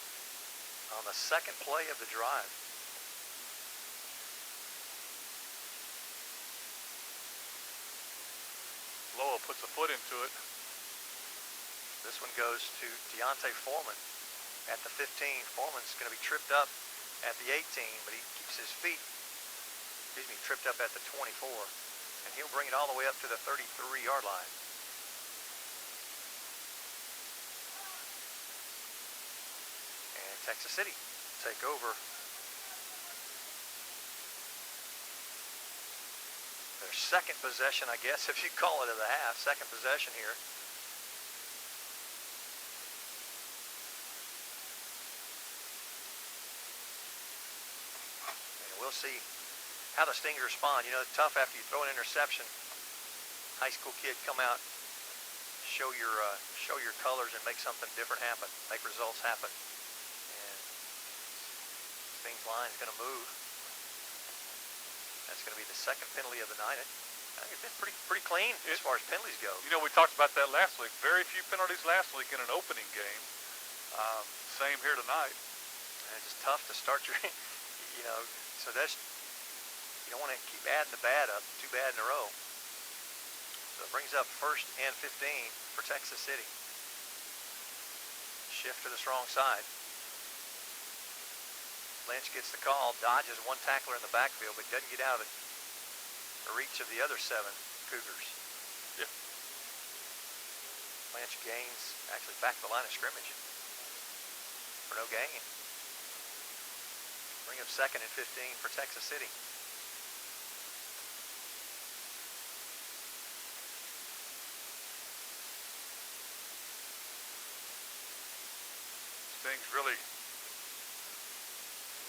S4: on the second play of the drive.
S3: Loa puts a foot into it.
S4: This one goes to Deontay Foreman at the 15. Foreman's going to be tripped up at the 18, but he keeps his feet, tripped up at the 24. And he'll bring it all the way up to the 33-yard line. Texas City take over their second possession, I guess, if you call it of the half. Second possession here. And we'll see how the Stingers respond. You know, it's tough after you throw an interception. High school kid come out, show your colors and make something different happen, make results happen. Stings line is going to move. That's going to be the second penalty of the night. I think it's been pretty clean as far as penalties go.
S3: You know, we talked about that last week. Very few penalties last week in an opening game. Same here tonight.
S4: And it's just tough to start your, you know, so that's, you don't want to keep adding the bad up, too bad in a row. So it brings up 1st and 15 for Texas City. Shift to the strong side. Lynch gets the call, dodges one tackler in the backfield, but doesn't get out of the reach of the other 7 Cougars.
S3: Yeah.
S4: Lynch gains, actually back to the line of scrimmage for no gain. Bring up 2nd and 15 for Texas City.
S3: Sting's really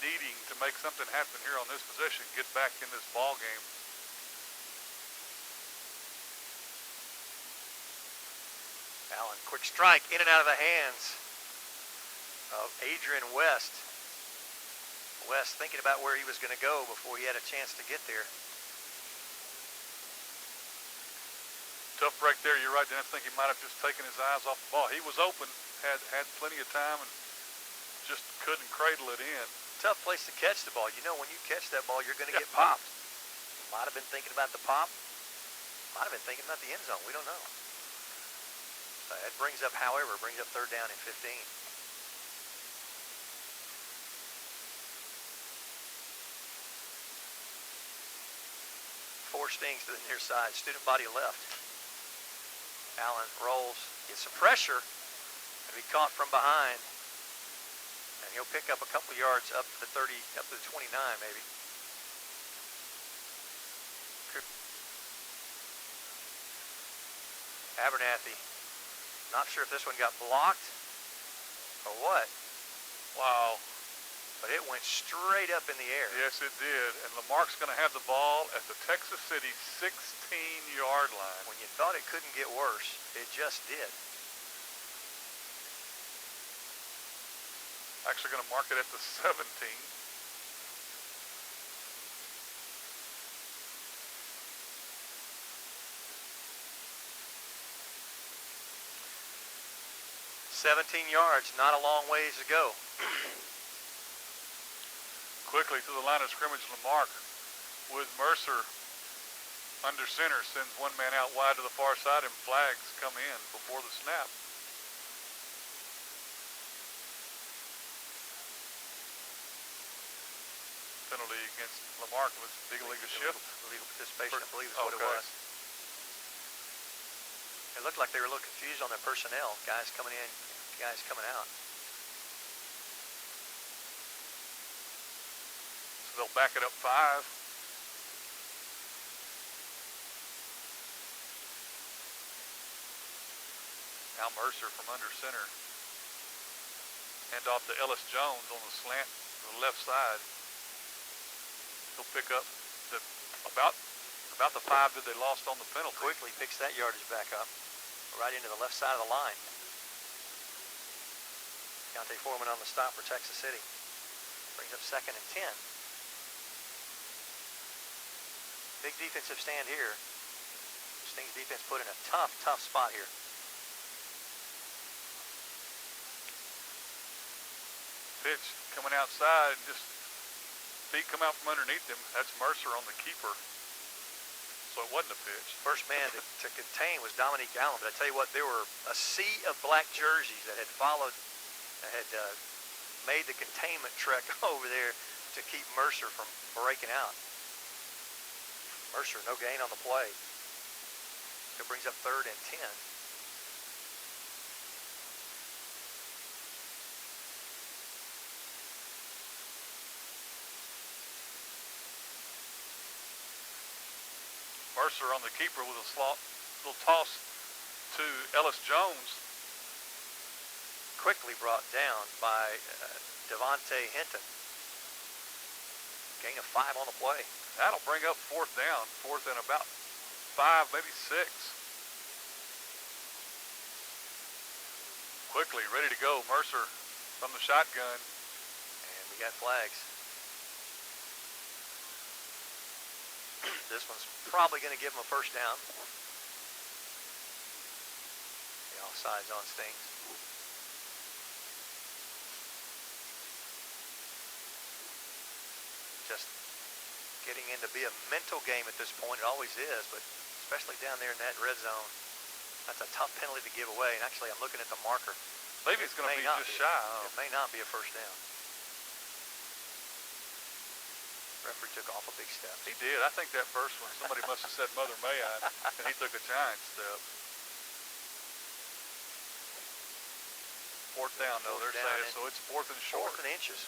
S3: needing to make something happen here on this possession, get back in this ball game.
S4: Allen, quick strike in and out of the hands of Adrian West. West thinking about where he was going to go before he had a chance to get there.
S3: Tough break there. You're right, Dan. I think he might have just taken his eyes off the ball. He was open, had plenty of time, and just couldn't cradle it in.
S4: Tough place to catch the ball. You know, when you catch that ball, you're going to get popped. Might have been thinking about the pop. Might have been thinking about the end zone. We don't know. So it brings up, however, brings up 3rd down and 15. Four Stings to the near side. Student body left. Allen rolls, gets some pressure, and be caught from behind. And he'll pick up a couple yards up to the 30, up to the 29 maybe. Abernathy, not sure if this one got blocked or what.
S3: Wow.
S4: But it went straight up in the air.
S3: Yes, it did. And LaMarque's going to have the ball at the Texas City 16-yard line.
S4: When you thought it couldn't get worse, it just did.
S3: Actually going to mark it at the 17.
S4: Yards, not a long ways to go.
S3: Quickly to the line of scrimmage, LaMarque with Mercer under center, sends one man out wide to the far side, and flags come in before the snap. Penalty against LaMarque was illegal shift.
S4: Illegal participation, I believe is what it was. It looked like they were a little confused on their personnel. Guys coming in, guys coming out.
S3: So they'll back it up 5. Now Mercer from under center. Hand off to Ellis Jones on the slant to the left side. He'll pick up about the 5 that they lost on the penalty.
S4: Quickly picks that yardage back up, right into the left side of the line. Deontay Foreman on the stop for Texas City. Brings up 2nd and 10. Big defensive stand here. Stings defense put in a tough spot here.
S3: Pitch coming outside, just feet come out from underneath him. That's Mercer on the keeper. So it wasn't a pitch.
S4: First man to contain was Dominique Allen, but I tell you what, there were a sea of black jerseys that had followed, that had made the containment trek over there to keep Mercer from breaking out. Mercer, no gain on the play. It brings up 3rd and 10.
S3: Mercer on the keeper with a little toss to Ellis Jones.
S4: Quickly brought down by Devontae Hinton. Gain of 5 on the play.
S3: That'll bring up 4th down. 4th and about 5, maybe 6. Quickly, ready to go. Mercer from the shotgun.
S4: And we got flags. This one's probably going to give him a 1st down. The offside's on Stings. Just getting in to be a mental game at this point. It always is, but especially down there in that red zone. That's a tough penalty to give away. And actually, I'm looking at the marker.
S3: Maybe it's going to be just shy.
S4: It may not be a first down. Referee took off a big step.
S3: He did. I think that first one, somebody must have said Mother May I, and he took a giant step. Fourth down, though. They're saying, so it's fourth and short.
S4: Fourth and inches.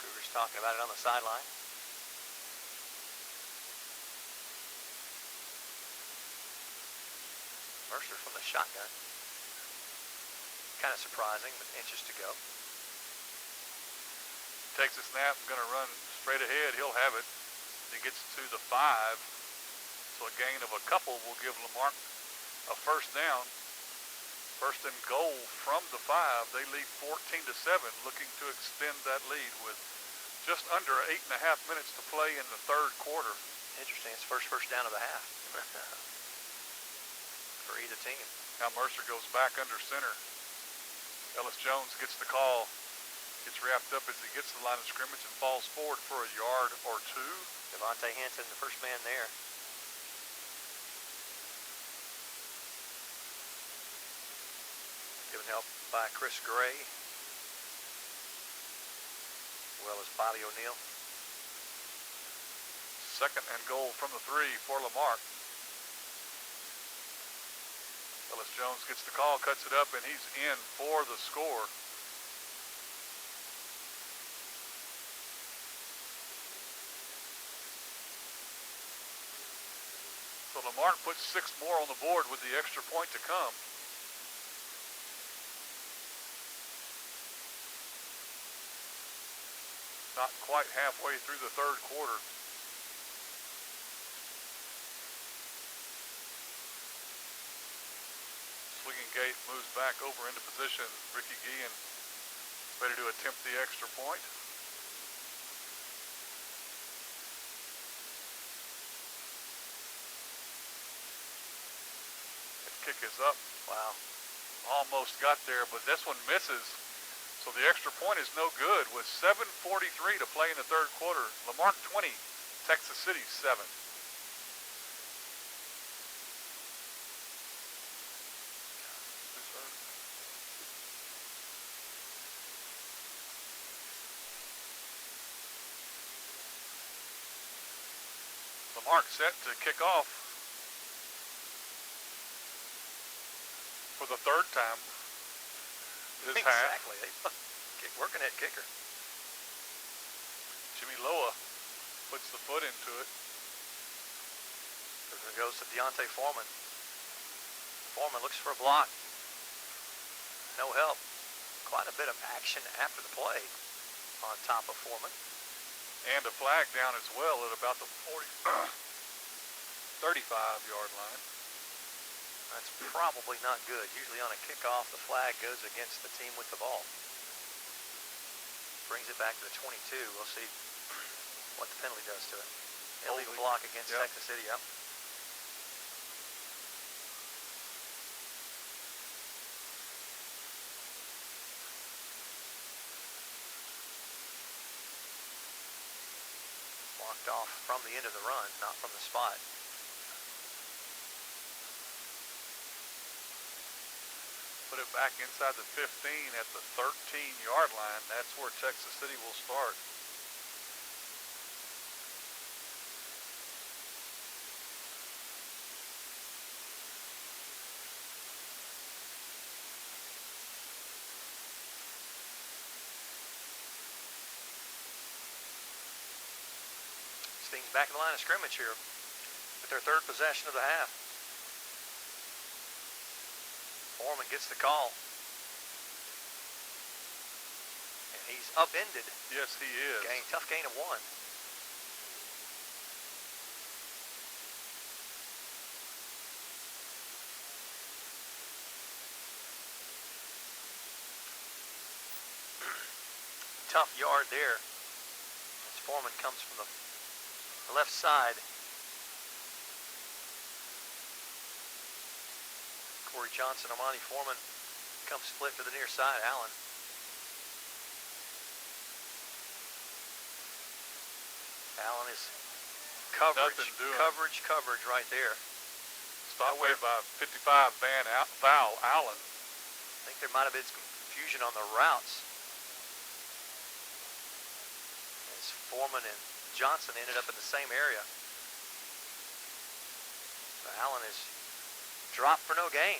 S4: Cougars talking about it on the sideline. Mercer from the shotgun. Kind of surprising, but inches to go.
S3: Takes a snap, going to run straight ahead. He'll have it. He gets to the 5. So a gain of a couple will give LaMarque a first down. First and goal from the 5. They lead 14-7, looking to extend that lead with just under 8.5 minutes to play in the third quarter.
S4: Interesting. It's first down of the half. For either team.
S3: Now Mercer goes back under center. Ellis Jones gets the call. Gets wrapped up as he gets to the line of scrimmage and falls forward for a yard or 2.
S4: Devontae Hanson, the first man there. Given help by Chris Gray, as well as Bobby O'Neill.
S3: Second and goal from the 3 for LaMarque. Ellis Jones gets the call, cuts it up, and he's in for the score. So LaMarque puts 6 more on the board with the extra point to come. Not quite halfway through the third quarter. Swinging gate moves back over into position. Ricky Guillen ready to attempt the extra point. The kick is up.
S4: Wow.
S3: Almost got there, but this one misses. So the extra point is no good with 7:43 to play in the third quarter. LaMarque 20, Texas City 7. LaMarque set to kick off for the third time this half.
S4: Exactly. Working that kicker.
S3: Jimmy Loa puts the foot into it.
S4: It goes to Deontay Foreman. Foreman looks for a block. No help. Quite a bit of action after the play on top of Foreman.
S3: And a flag down as well at about the 35-yard line.
S4: That's probably not good. Usually on a kickoff, the flag goes against the team with the ball. Brings it back to the 22. We'll see what the penalty does to it. Illegal block against Texas City, yep. Walked off from the end of the run, not from the spot.
S3: Put it back inside the 15 at the 13-yard line. That's where Texas City will start.
S4: Sting's back in the line of scrimmage here with their third possession of the half. Foreman gets the call. And he's upended.
S3: Yes, he is.
S4: Tough gain of 1. Tough yard there. As Foreman comes from the left side. Corey Johnson, Armani Foreman Comes split to the near side, Allen. Allen is coverage right there.
S3: Stop way by 55 foul Allen.
S4: I think there might have been some confusion on the routes. As Foreman and Johnson ended up in the same area. So Allen is dropped for no gain.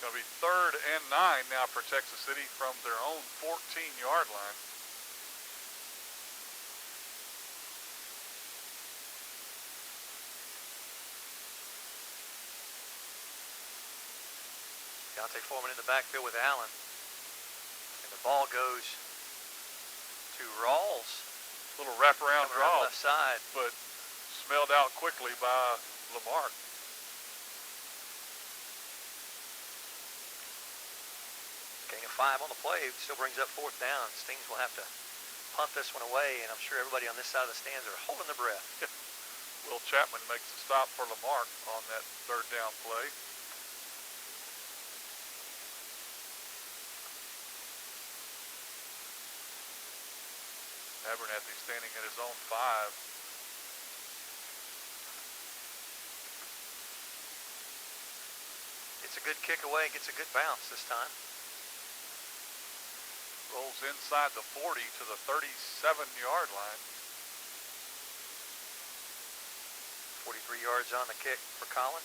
S3: Going to be 3rd and 9 now for Texas City from their own 14-yard line.
S4: Dante Foreman in the backfield with Allen. And the ball goes to Rawls.
S3: Little wraparound draw,
S4: left side,
S3: but smelled out quickly by LaMarque.
S4: Gain of 5 on the play, still brings up 4th down. Stings will have to punt this one away, and I'm sure everybody on this side of the stands are holding their breath.
S3: Will Chapman makes the stop for LaMarque on that 3rd down play. Abernathy standing at his own 5.
S4: It's a good kick away, gets a good bounce this time.
S3: Rolls inside the 40 to the 37-yard line.
S4: 43 yards on the kick for Colin.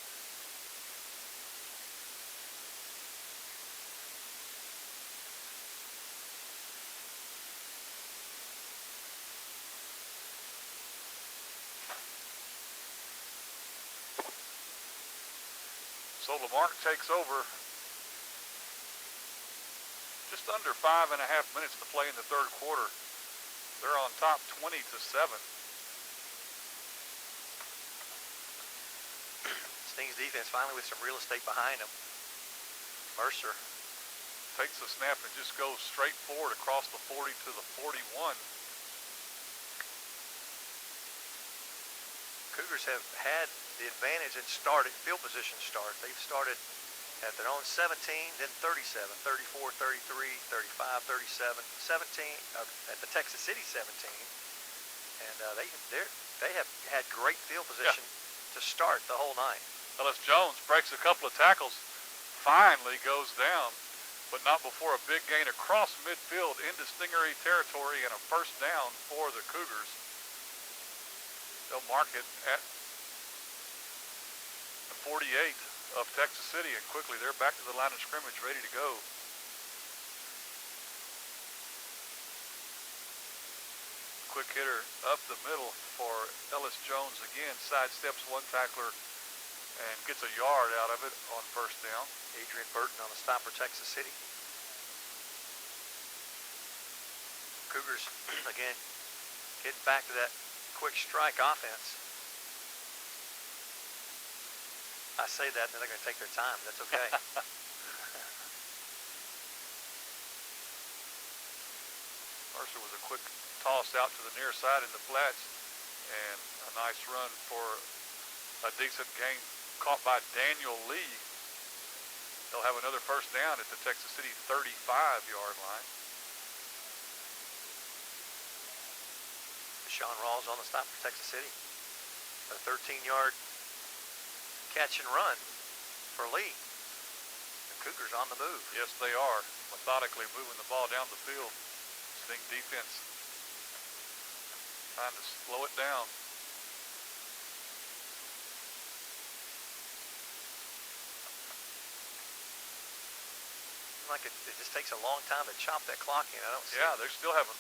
S3: So LaMarque takes over. Just under 5.5 minutes to play in the 3rd quarter. They're on top 20-7.
S4: Stings defense finally with some real estate behind him. Mercer
S3: takes the snap and just goes straight forward across the 40 to the 41.
S4: Cougars have had the advantage in field position start. They've started at their own 17, then 37, 34, 33, 35, 37, 17 at the Texas City 17, and they have had great field position to start the whole night.
S3: Ellis Jones breaks a couple of tackles, finally goes down, but not before a big gain across midfield into Stingaree territory and a 1st down for the Cougars. They'll mark it at the 48 of Texas City, and quickly they're back to the line of scrimmage, ready to go. Quick hitter up the middle for Ellis Jones again, sidesteps one tackler and gets a yard out of it on 1st down.
S4: Adrian Burton on the stop for Texas City. Cougars again getting back to that quick strike offense. I say that, and then they're going to take their time. That's okay.
S3: Mercer with a quick toss out to the near side in the flats, and a nice run for a decent gain caught by Daniel Lee. They'll have another 1st down at the Texas City 35-yard line.
S4: Sean Rawls on the stop for Texas City. A 13-yard catch and run for Lee. The Cougars on the move.
S3: Yes, they are. Methodically moving the ball down the field. Sting defense trying to slow it down.
S4: Like it just takes a long time to chop that clock in. I don't see.
S3: Yeah, they still haven't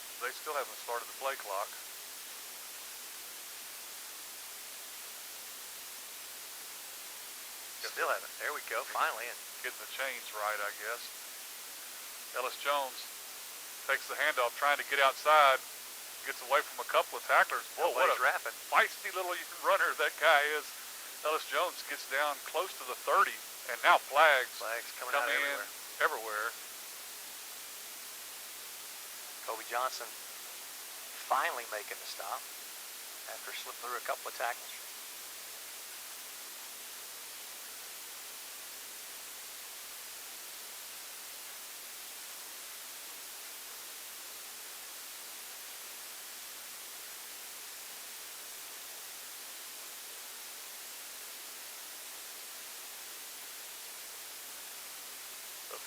S3: started the play clock.
S4: Still haven't. There we go. Finally, and
S3: getting the chains right, I guess. Ellis Jones takes the handoff, trying to get outside. Gets away from a couple of tacklers. Boy, what a
S4: rapping.
S3: feisty little runner that guy is. Ellis Jones gets down close to the 30, and now flags
S4: coming out
S3: everywhere.
S4: Kobe Johnson finally making the stop after slipping through a couple of tackles.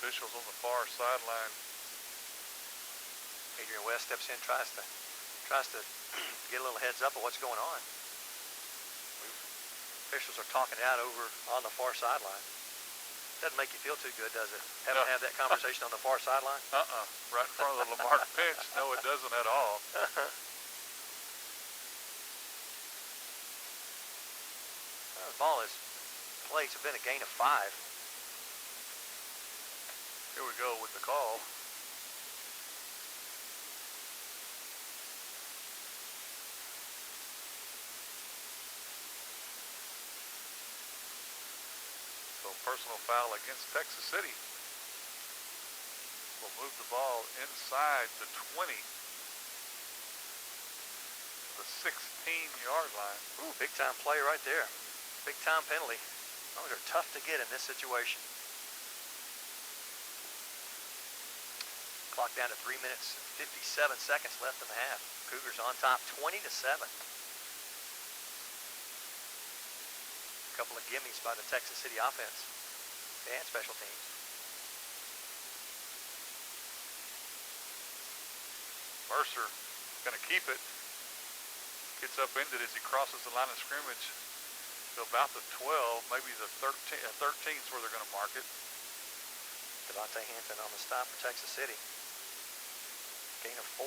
S3: Officials on the far sideline.
S4: Adrian West steps in, tries to get a little heads up of what's going on. Officials are talking it out over on the far sideline. Doesn't make you feel too good, does it? Having to have that conversation on the far sideline?
S3: Right in front of the LaMarque bench. No, it doesn't at all.
S4: Well, the ball is played. It's been a gain of 5.
S3: Here we go with the call. So personal foul against Texas City. Will move the ball inside the 20. The 16-yard line.
S4: Ooh, big time play right there. Big time penalty. Those are tough to get in this situation. Clock down to 3 minutes, 57 seconds left in the half. Cougars on top, 20-7. A couple of gimmies by the Texas City offense and special teams.
S3: Mercer going to keep it. Gets upended as he crosses the line of scrimmage to about the 12, maybe the 13. 13 is where they're going to mark it.
S4: Devontae Hampton on the stop for Texas City. Gain of 4.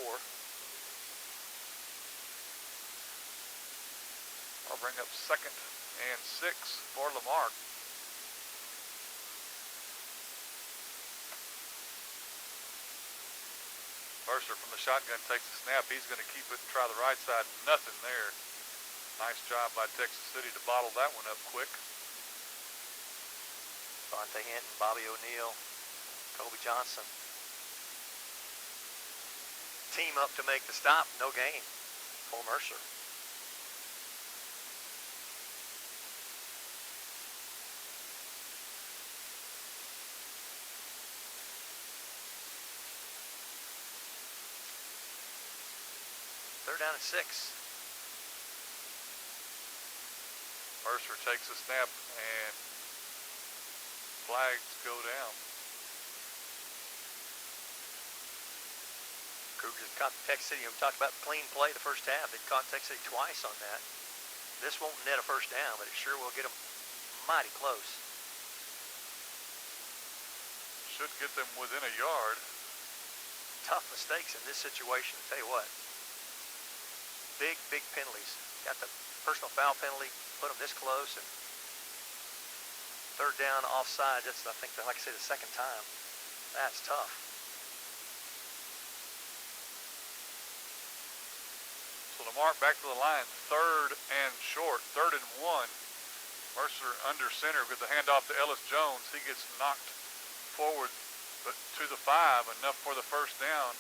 S3: I'll bring up 2nd and 6 for LaMarque. Mercer from the shotgun takes the snap. He's going to keep it and try the right side. Nothing there. Nice job by Texas City to bottle that one up quick.
S4: Devontae Hampton, Bobby O'Neill, Kobe Johnson. Team up to make the stop. No gain for Mercer. Third down and 6.
S3: Mercer takes a snap and flags go down.
S4: Cougars caught Texas City. We talked about the clean play the first half. They caught Texas City twice on that. This won't net a first down, but it sure will get them mighty close.
S3: Should get them within a yard.
S4: Tough mistakes in this situation. I'll tell you what. Big penalties. Got the personal foul penalty, put them this close, and third down offside. That's, I think, like I say, the second time. That's tough.
S3: So LaMarque back to the line, 3rd and short, 3rd and 1. Mercer under center with the handoff to Ellis Jones. He gets knocked forward but to the 5, enough for the first down.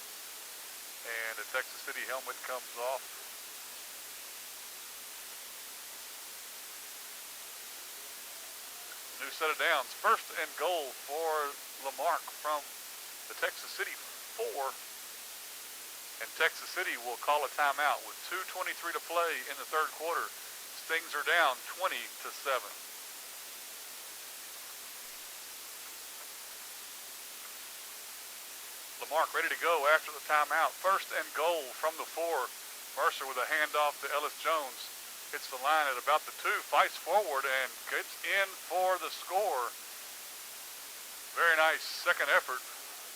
S3: And the Texas City helmet comes off. New set of downs. 1st and goal for LaMarque from the Texas City 4. And Texas City will call a timeout with 2:23 to play in the 3rd quarter. Stings are down 20-7. LaMarque ready to go after the timeout. 1st and goal from the 4. Mercer with a handoff to Ellis Jones. Hits the line at about the 2, fights forward and gets in for the score. Very nice second effort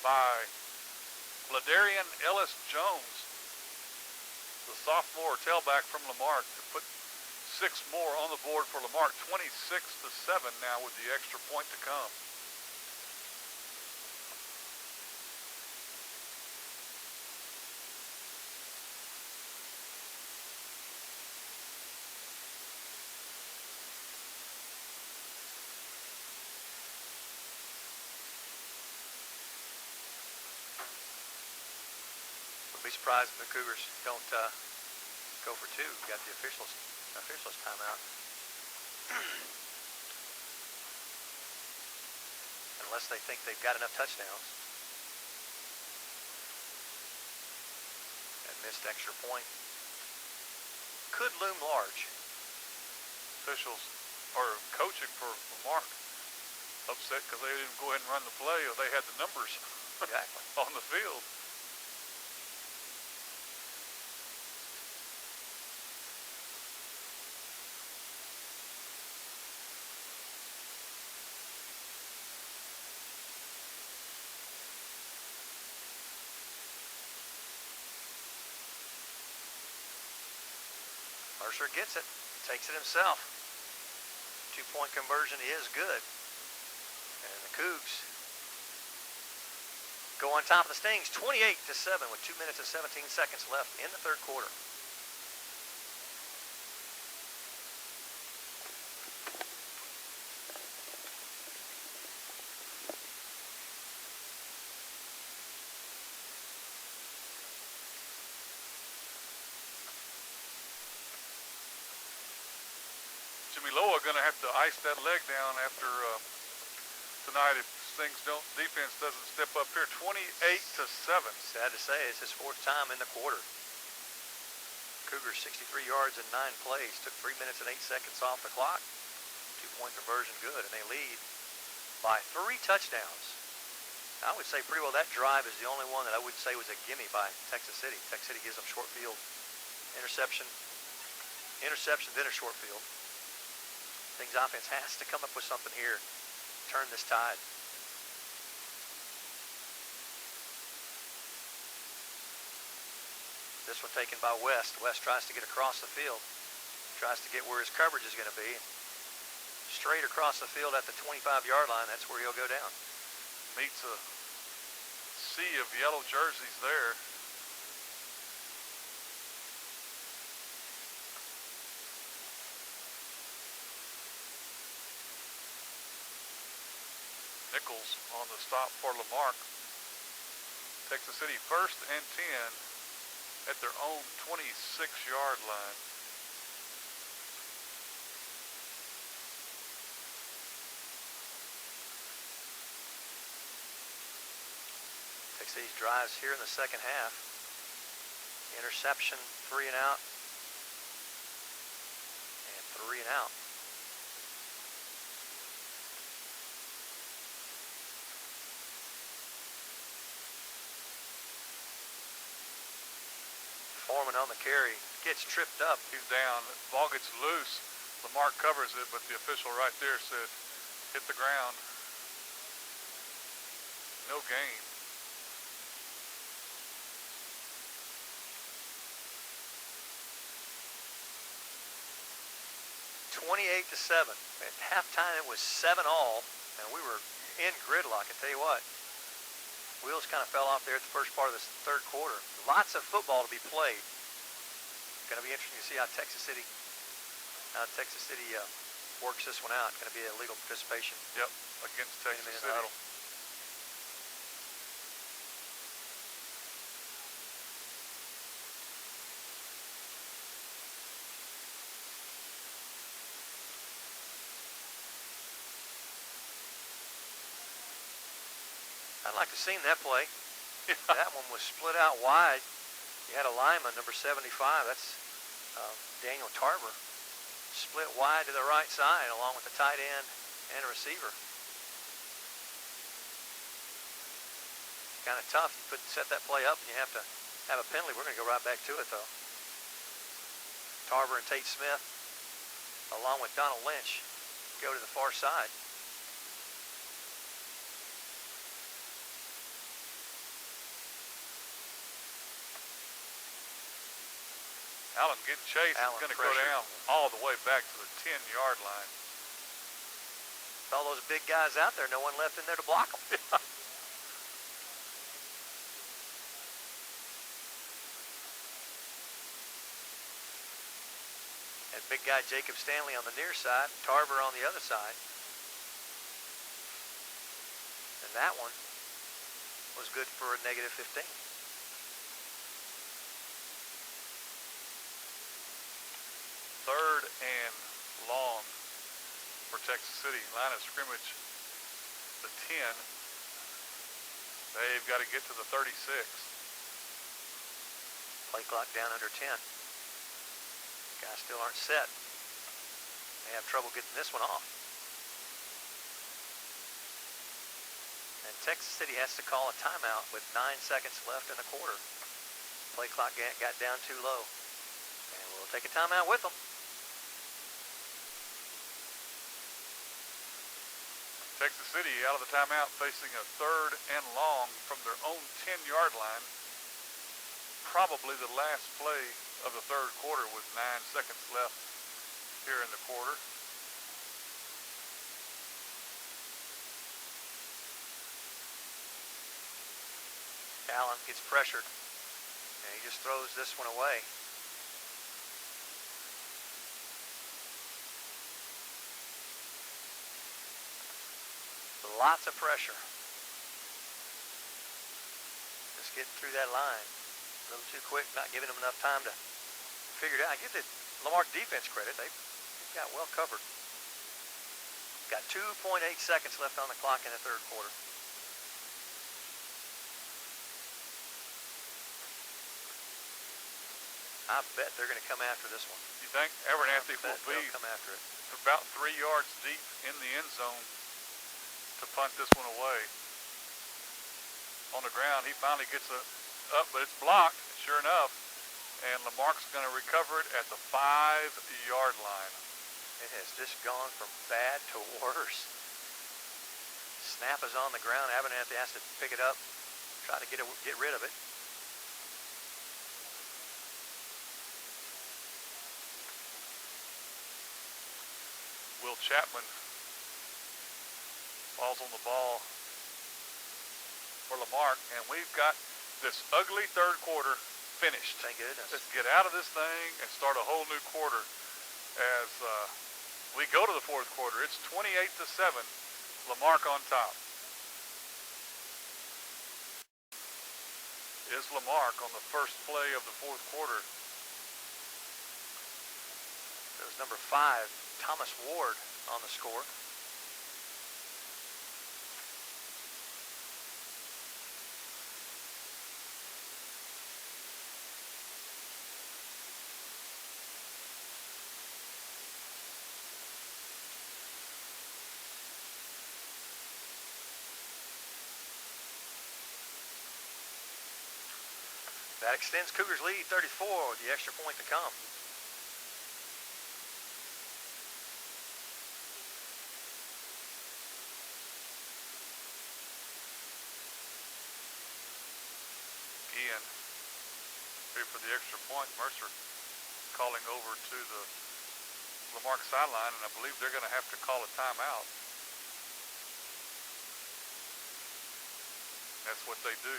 S3: by Ladarian Ellis Jones, the sophomore tailback from LaMarque, to put 6 more on the board for LaMarque. 26-7 now with the extra point to come.
S4: Be surprised if the Cougars don't go for 2. Got the officials timeout. Unless they think they've got enough touchdowns. That missed extra point could loom large.
S3: Officials are coaching for LaMarque. upset because they didn't go ahead and run the play, or they had the numbers
S4: Exactly.
S3: on the field.
S4: Mercer gets it, takes it himself. 2-point conversion is good. And the Cougs go on top of the Stings 28-7 with 2 minutes and 17 seconds left in the third quarter.
S3: Jimmy Loa going to have to ice that leg down after tonight if defense doesn't step up here. 28-7.
S4: Sad to say, it's his fourth time in the quarter. Cougars 63 yards in 9 plays, took 3 minutes and 8 seconds off the clock. 2-point conversion good, and they lead by 3 touchdowns. I would say pretty well that drive is the only one that I would say was a gimme by Texas City. Texas City gives them short field, interception, then a short field. Things offense has to come up with something here, turn this tide. This one taken by West. West tries to get across the field, tries to get where his coverage is going to be. Straight across the field at the 25-yard line, that's where he'll go down.
S3: Meets a sea of yellow jerseys there. Nichols on the stop for LaMarque. Texas City 1st and 10 at their own 26-yard line.
S4: Texas City's drives here in the second half. Interception, 3 and out. And 3 and out. Foreman on the carry, gets tripped up.
S3: He's down. Ball gets loose. LaMarque covers it, but the official right there said hit the ground. No gain. (28-7). At halftime it was 7-all, and we were in gridlock. I tell you what, wheels kind of fell off there at the first part of this third quarter. Lots of football to be played. Going to be interesting to see how Texas City works this one out. Going to be a legal participation. Yep, against Texas City.
S4: Title. I'd like to have seen that play.
S3: Yeah.
S4: That one was split out wide. You had a lineman, number 75. That's Daniel Tarver. Split wide to the right side along with the tight end and a receiver. Kind of tough. You couldn't set that play up and you have to have a penalty. We're going to go right back to it though. Tarver and Tate Smith along with Donald Lynch go to the far side.
S3: Allen getting chased. He's going to go down all the way back to the 10-yard line.
S4: With all those big guys out there, no one left in there to block them. And big guy Jacob Stanley on the near side, Tarver on the other side. And that one was good for a -15.
S3: Third and long for Texas City. Line of scrimmage, the 10. They've got to get to the 36.
S4: Play clock down under 10. Guys still aren't set. They have trouble getting this one off. And Texas City has to call a timeout with 9 seconds left in the quarter. Play clock got down too low. And we'll take a timeout with them.
S3: Texas City out of the timeout facing a 3rd and long from their own 10-yard line. Probably the last play of the 3rd quarter with 9 seconds left here in the quarter.
S4: Allen gets pressured, and he just throws this one away. Lots of pressure. Just getting through that line. A little too quick, not giving them enough time to figure it out. I give the LaMarque defense credit. They've got well covered. Got 2.8 seconds left on the clock in the 3rd quarter. I bet they're going to come after this one.
S3: You think Abernathy will be
S4: come after it.
S3: about 3 yards deep in the end zone to punt this one away? On the ground, he finally gets it up, but it's blocked, sure enough. And LaMarque's going to recover it at the 5-yard line.
S4: It has just gone from bad to worse. Snap is on the ground. Abernathy has to pick it up, try to get rid of it.
S3: Will Chapman falls on the ball for LaMarque, and we've got this ugly 3rd quarter finished.
S4: Thank goodness.
S3: Let's get out of this thing and start a whole new quarter as we go to the 4th quarter. It's 28-7, LaMarque on top. Is LaMarque on the first play of the 4th quarter.
S4: It was number 5, Thomas Ward, on the score. That extends Cougars' lead 34 with the extra point to come.
S3: Ian here for the extra point. Mercer calling over to the LaMarque sideline, and I believe they're going to have to call a timeout. That's what they do.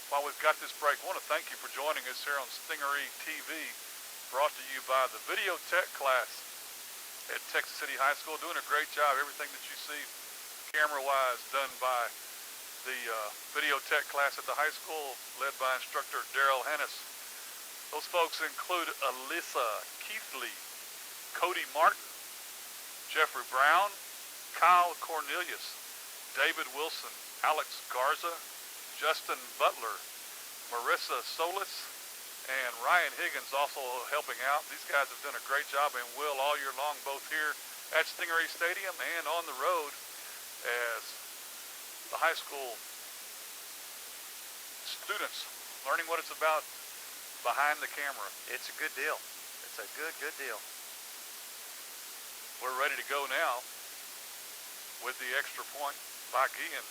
S3: While we've got this break, I want to thank you for joining us here on Stingaree TV, brought to you by the video tech class at Texas City High School. Doing a great job. Everything that you see camera-wise done by the video tech class at the high school, led by instructor Daryl Hannes. Those folks include Alyssa Keithley, Cody Martin, Jeffrey Brown, Kyle Cornelius, David Wilson, Alex Garza, Justin Butler, Marissa Solis, and Ryan Higgins also helping out. These guys have done a great job and will all year long, both here at Stingaree Stadium and on the road, as the high school students learning what it's about behind the camera.
S4: It's a good deal. It's a good deal.
S3: We're ready to go now with the extra point by Guillen.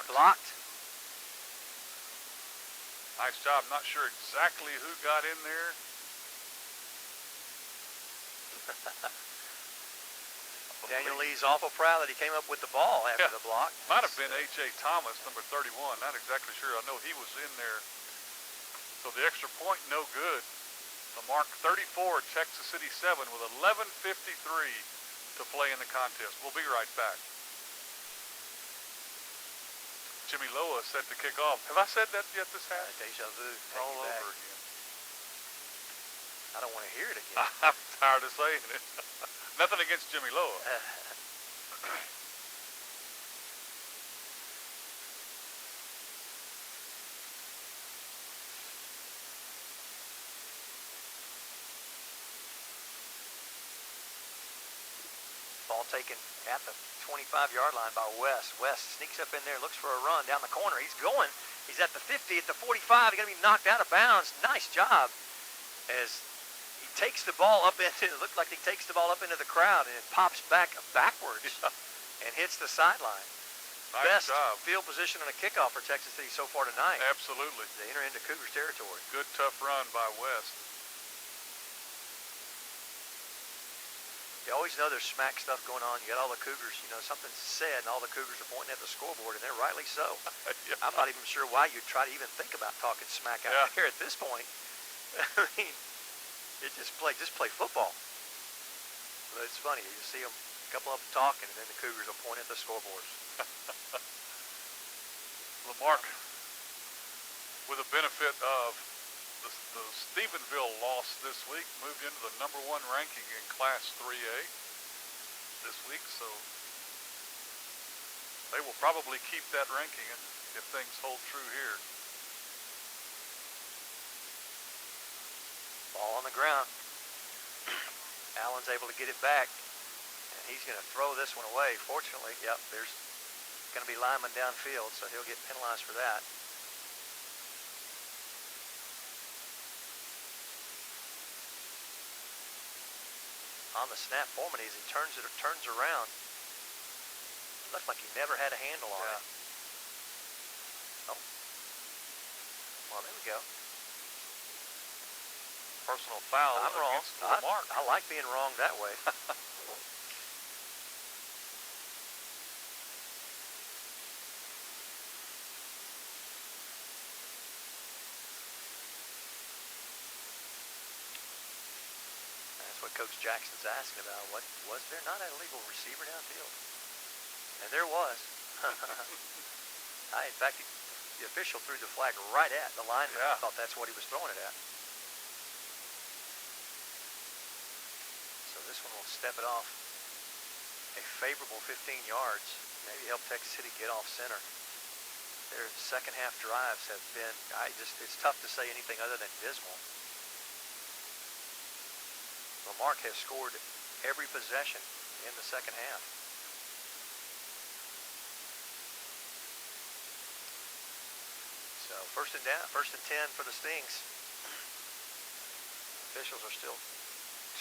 S4: Blocked.
S3: Nice job. Not sure exactly who got in there.
S4: Daniel Lee's awful proud that he came up with the ball after the block.
S3: Might have been A.J. Thomas, number 31. Not exactly sure. I know he was in there. So the extra point, no good. LaMarque 34, Texas City 7 with 11:53 to play in the contest. We'll be right back. Jimmy Loa set to kick off. Have I said that yet this half?
S4: Deja vu.
S3: All over again.
S4: I don't want to hear it again.
S3: I'm tired of saying it. Nothing against Jimmy Lowe.
S4: Ball taken at the 25-yard line by West. West sneaks up in there, looks for a run down the corner. He's going. He's at the 50, at the 45. He's going to be knocked out of bounds. Nice job as he takes the ball up into, it looked like he takes the ball up into the crowd, and it pops backwards and hits the sideline.
S3: Nice
S4: Best
S3: job.
S4: field position on a kickoff for Texas City so far tonight.
S3: Absolutely.
S4: They enter into Cougars territory.
S3: Good, tough run by West.
S4: You always know there's smack stuff going on. You got all the Cougars, you know, something's said, and all the Cougars are pointing at the scoreboard, and they're rightly so.
S3: Yeah.
S4: I'm not even sure why you'd try to even think about talking smack out here at this point. I mean, just play football. But it's funny. You see them, a couple of them talking, and then the Cougars will point at the scoreboards.
S3: LaMarque, with the benefit of the Stephenville loss this week, moved into the #1 ranking in Class 3A this week, so they will probably keep that ranking if things hold true here.
S4: Ball on the ground. Allen's able to get it back, and he's going to throw this one away. Fortunately, yep, there's going to be linemen downfield, so he'll get penalized for that. On the snap, Foreman, as he turns around, it looks like he never had a handle on it. Oh. Well, there we go.
S3: Personal foul.
S4: I'm wrong.
S3: Against LaMarque.
S4: I like being wrong that way. That's what Coach Jackson's asking about. What was there not an illegal receiver downfield? And there was. In fact, the official threw the flag right at the lineman. I thought that's what he was throwing it at. So this one will step it off a favorable 15 yards. Maybe help Texas City get off center. Their second half drives have been, it's tough to say anything other than dismal. LaMarque has scored every possession in the second half. So first and 10 for the Stings. Officials are still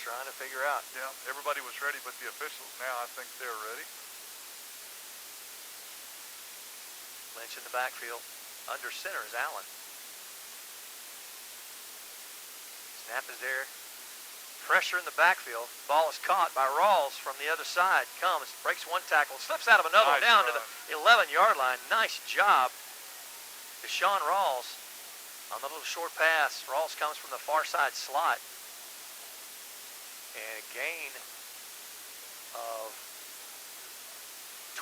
S4: trying to figure out.
S3: Yeah, everybody was ready but the officials. Now I think they're ready.
S4: Lynch in the backfield. Under center is Allen. Snap is there. Pressure in the backfield. Ball is caught by Rawls from the other side. Comes, breaks one tackle, slips out of another,
S3: Nice
S4: down
S3: run.
S4: to the 11-yard line. Nice job. Deshaun Rawls on the little short pass. Rawls comes from the far side slot. And a gain of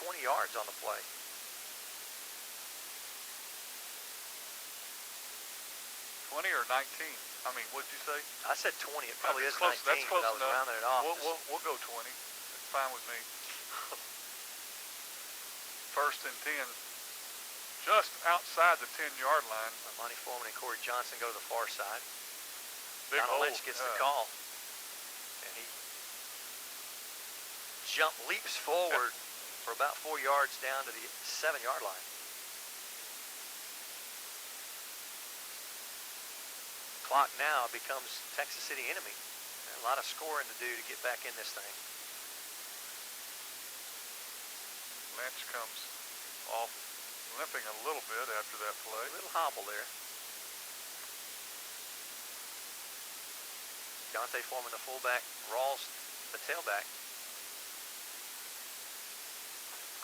S4: 20 yards on the play.
S3: 20 or 19? I mean, what'd you say?
S4: I said 20. It probably is
S3: Close,
S4: 19,
S3: that's close
S4: but I was
S3: enough.
S4: rounding it off.
S3: We'll go 20. It's fine with me. First and 10. Just outside the 10-yard line.
S4: Monty Foreman and Corey Johnson go to the far side.
S3: Big
S4: Donald
S3: hole.
S4: Lynch gets the call. And he leaps forward for about 4 yards down to the 7-yard line. Clock now becomes Texas City enemy. And a lot of scoring to do to get back in this thing.
S3: Lynch comes off limping a little bit after that play.
S4: A little hobble there. Dante Foreman, the fullback. Rawls, the tailback.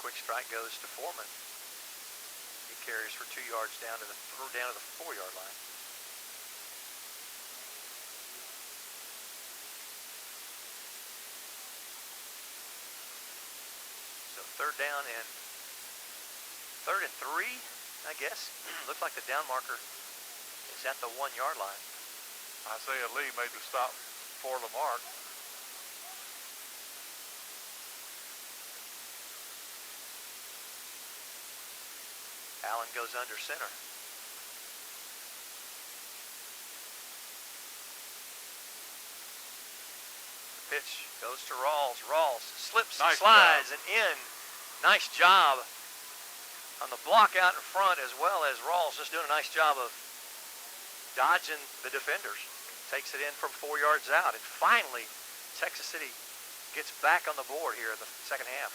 S4: Quick strike goes to Foreman. He carries for 2 yards down to the 4-yard line. So third down and 3rd and 3, I guess. Looks like the down marker is at the 1-yard line.
S3: Isaiah Lee made the stop for LaMarque.
S4: Allen goes under center. Pitch goes to Rawls. Rawls slips and
S3: Nice
S4: slides
S3: job.
S4: and in. Nice job on the block out in front, as well as Rawls just doing a nice job of dodging the defenders. Takes it in from 4 yards out. And finally, Texas City gets back on the board here in the second half.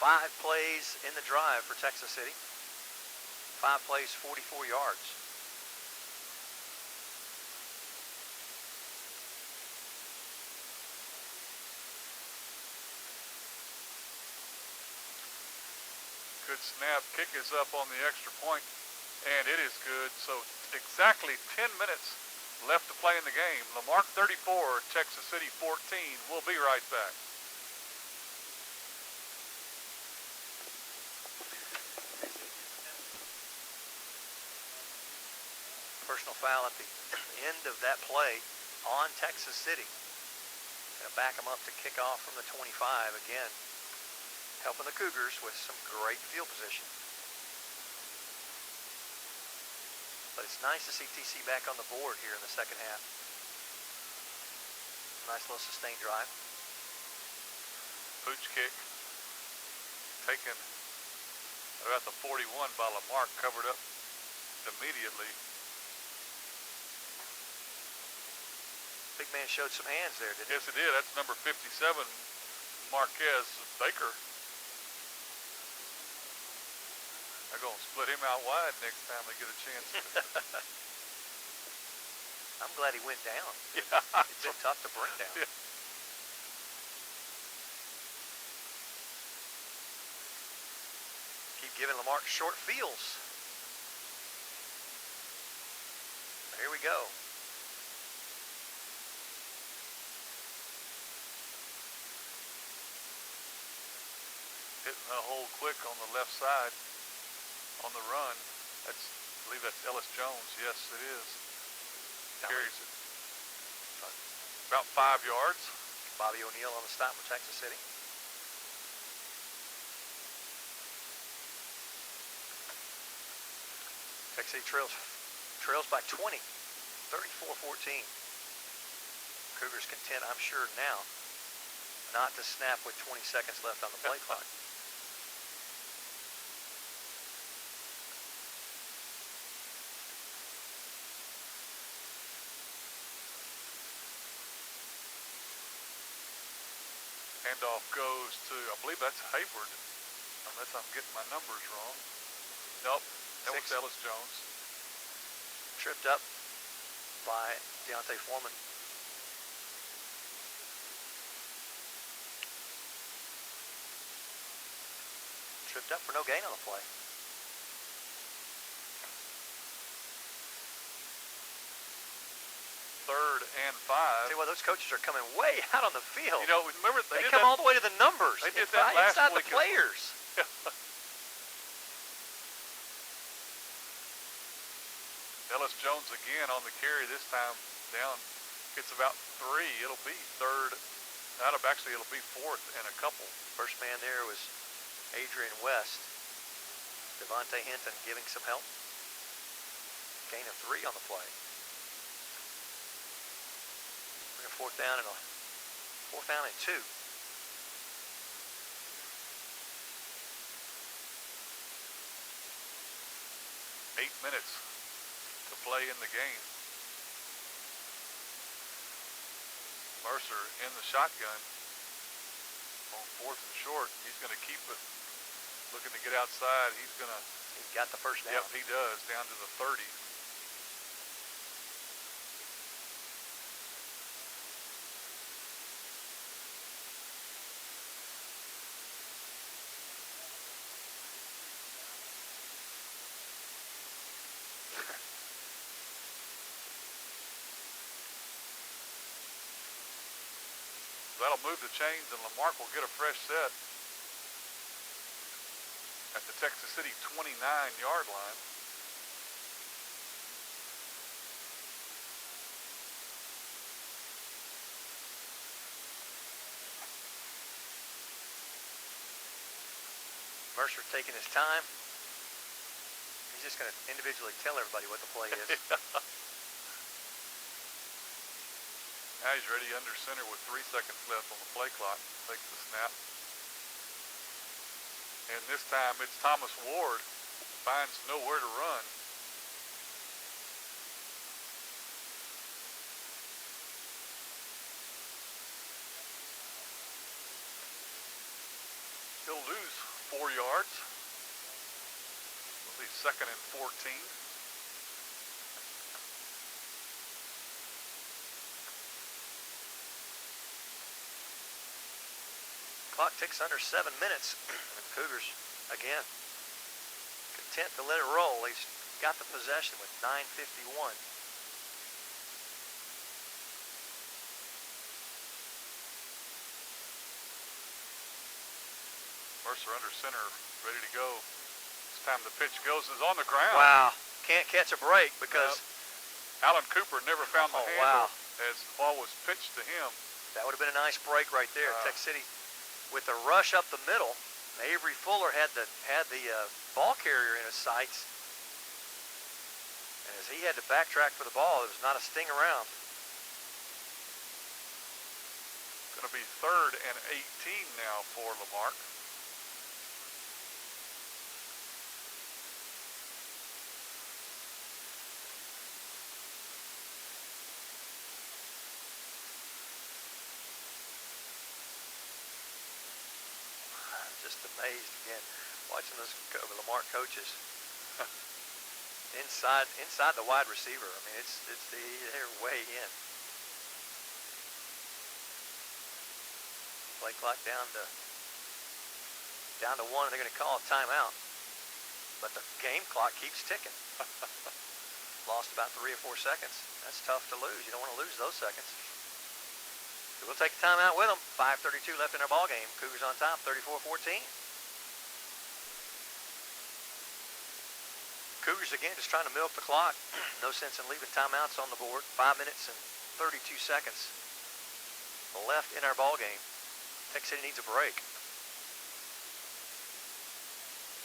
S4: Five plays in the drive for Texas City. 5 plays, 44 yards.
S3: Good snap. Kick is up on the extra point, and it is good. So exactly 10 minutes left to play in the game. LaMarque 34, Texas City 14. We'll be right back.
S4: Personal foul at the end of that play on Texas City. Gonna back them up to kick off from the 25 again, helping the Cougars with some great field position. But it's nice to see TC back on the board here in the second half. Nice little sustained drive.
S3: Pooch kick taken about the 41 by LaMarque, covered up immediately.
S4: Big man showed some hands there, didn't he?
S3: Yes, it did. That's number 57, Marquez Baker. They're going to split him out wide next time they get a chance.
S4: I'm glad he went down.
S3: Yeah.
S4: It's been tough to bring down.
S3: Yeah.
S4: Keep giving LaMarque short fields. Here we go.
S3: Hitting a hole quick on the left side on the run. I believe that's Ellis Jones. Yes, it is. Carries it about 5 yards.
S4: Bobby O'Neill on the stop for Texas City. Texas City trails by 20, 34-14. Cougars content, I'm sure now, not to snap with 20 seconds left on the play clock.
S3: Handoff goes to, I believe that's Hayward, unless I'm getting my numbers wrong. Nope, that was Ellis Jones.
S4: Tripped up by Deontay Foreman. Tripped up for no gain on the play.
S3: Third and 5.
S4: See, well, those coaches are coming way out on the field.
S3: You know, remember
S4: they come all the way to the numbers.
S3: They did that last
S4: inside
S3: week.
S4: The players.
S3: Ellis Jones again on the carry, this time down. Gets about 3. It'll be third. It'll be fourth and a couple.
S4: First man there was Adrian West. Devontae Hinton giving some help. Gain of 3 on the play. We're going to fourth down and 2.
S3: 8 minutes to play in the game. Mercer in the shotgun on 4th and short. He's going to keep it, looking to get outside. He's
S4: got the first down.
S3: Yep, he does, down to the 30. That'll move the chains, and LaMarque will get a fresh set at the Texas City 29-yard line.
S4: Mercer taking his time. He's just going to individually tell everybody what the play is.
S3: Now he's ready under center with 3 seconds left on the play clock. Takes the snap. And this time it's Thomas Ward. Finds nowhere to run. He'll lose 4 yards. It'll be 2nd and 14.
S4: Clock ticks under 7 minutes. And the Cougars, again, content to let it roll. He's got the possession with 9:51.
S3: Mercer under center, ready to go. This time the pitch goes, is on the ground.
S4: Wow. Can't catch a break because
S3: Alan Cooper never found the handle as the ball was pitched to him.
S4: that would have been a nice break right there. Tech City with the rush up the middle. Avery Fuller had the ball carrier in his sights. And as he had to backtrack for the ball, there was not a sting around.
S3: Going to be 3rd and 18 now for LaMarque.
S4: Just amazed again, watching those LaMarque coaches inside the wide receiver. I mean, they're way in. Play clock down to 1. They're going to call a timeout, but the game clock keeps ticking. Lost about 3 or 4 seconds. That's tough to lose. You don't want to lose those seconds. So we'll take a timeout with them. 5:32 left in our ball game. Cougars on top, 34-14. Cougars again just trying to milk the clock. No sense in leaving timeouts on the board. 5 minutes and 32 seconds left in our ball game. Tech City needs a break.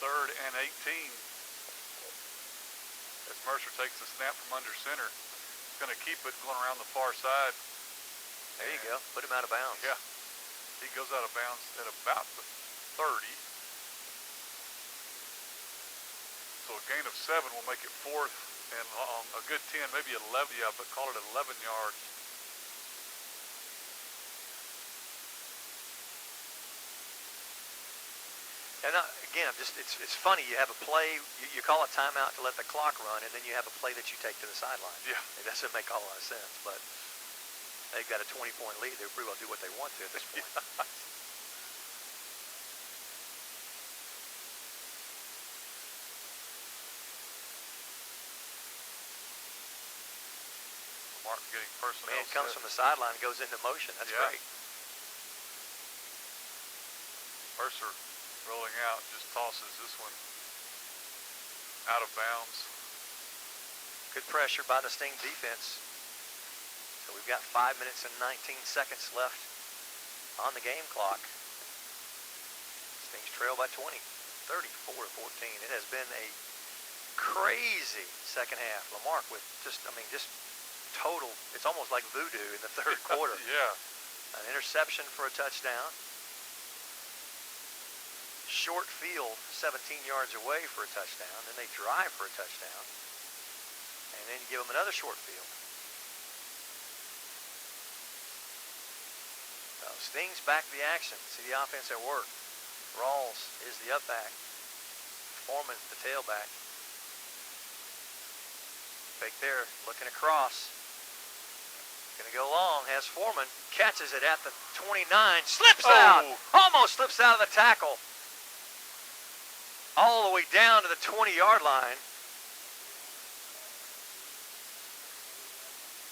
S3: 3rd and 18. As Mercer takes the snap from under center. He's going to keep it going around the far side.
S4: There you go. Put him out of bounds.
S3: Yeah. He goes out of bounds at about the 30. So a gain of 7 will make it 4th and a good 10, maybe 11, yeah, but call it 11 yards.
S4: And again, it's funny. You have a play, you call a timeout to let the clock run, and then you have a play that you take to the sideline.
S3: Yeah.
S4: It doesn't make a whole lot of sense, but they've got a 20-point lead. They'll pretty well do what they want to at this point.
S3: LaMarque getting personnel.
S4: Man comes from the sideline and goes into motion. That's great.
S3: Mercer rolling out, just tosses this one out of bounds.
S4: Good pressure by the Sting defense. So we've got 5 minutes and 19 seconds left on the game clock. Stings trail by 20, 34-14. It has been a crazy second half. LaMarque with just total, it's almost like voodoo in the third quarter.
S3: Yeah.
S4: An interception for a touchdown. Short field, 17 yards away for a touchdown. Then they drive for a touchdown. And then you give them another short field. So Sting's back to the action. See the offense at work. Rawls is the up back. Foreman, the tailback. Fake there, looking across. Gonna go long, has Foreman. Catches it at the 29. Slips out! Almost slips out of the tackle. All the way down to the 20-yard line.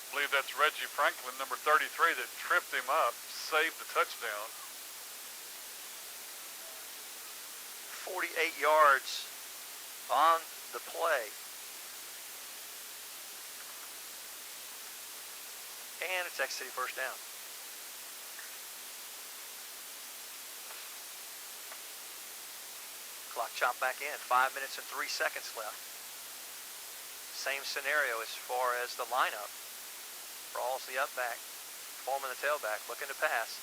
S3: I believe that's Reggie Franklin, number 33, that tripped him up, saved the touchdown.
S4: 48 yards on the play. And it's Tech City first down. Clock chop back in. 5 minutes and 3 seconds left. Same scenario as far as the lineup. Rawls the up back. Foreman the tailback, looking to pass.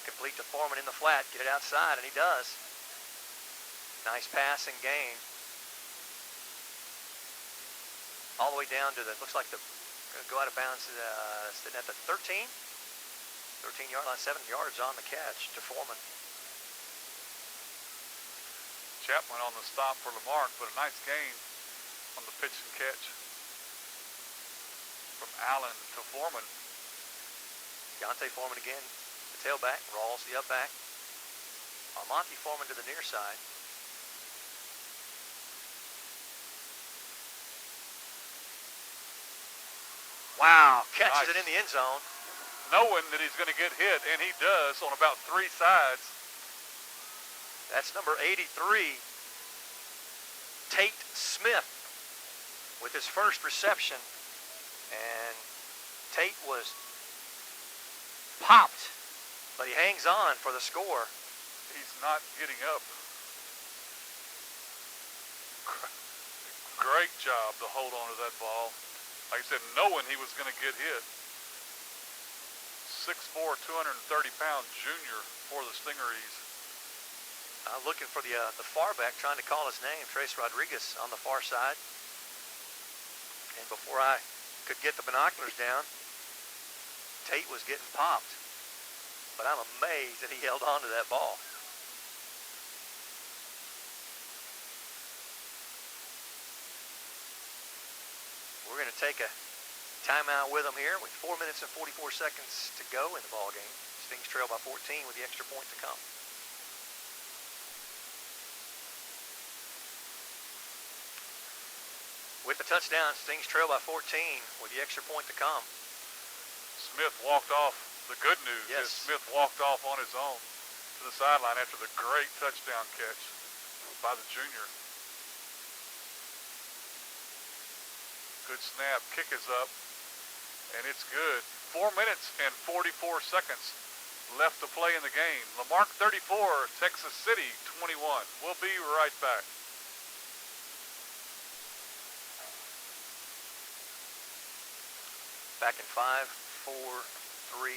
S4: Complete to Foreman in the flat, get it outside, and he does. Nice pass and gain. All the way down to the, looks like the, gonna go out of bounds, sitting at the 13 yard line, 7 yards on the catch to Foreman.
S3: Chapman on the stop for LaMarque, but a nice gain on the pitch and catch from Allen to Foreman.
S4: Deontay Foreman again, the tailback. Rawls the up back. Monty Foreman to the near side. Wow, catches it in the end zone.
S3: Knowing that he's going to get hit, and he does on about 3 sides.
S4: That's number 83, Tate Smith, with his first reception. And Tate was popped, but he hangs on for the score.
S3: He's not getting up. Great job to hold on to that ball. Like I said, knowing he was going to get hit. 6'4", 230-pound junior for the Stingarees.
S4: Looking for the far back, trying to call his name, Trace Rodriguez on the far side. And before I could get the binoculars down, Tate was getting popped. But I'm amazed that he held on to that ball. We're going to take a timeout with them here with 4 minutes and 44 seconds to go in the ball game. Stings trail by 14 with the extra point to come. With the touchdown, Stings trail by 14 with the extra point to come.
S3: Smith walked off. The good news
S4: Yes.
S3: is Smith walked off on his own to the sideline after the great touchdown catch by the junior. Good snap, kick is up, and it's good. 4 minutes and 44 seconds left to play in the game. LaMarque 34, Texas City 21. We'll be right back.
S4: Back in 5, 4, 3.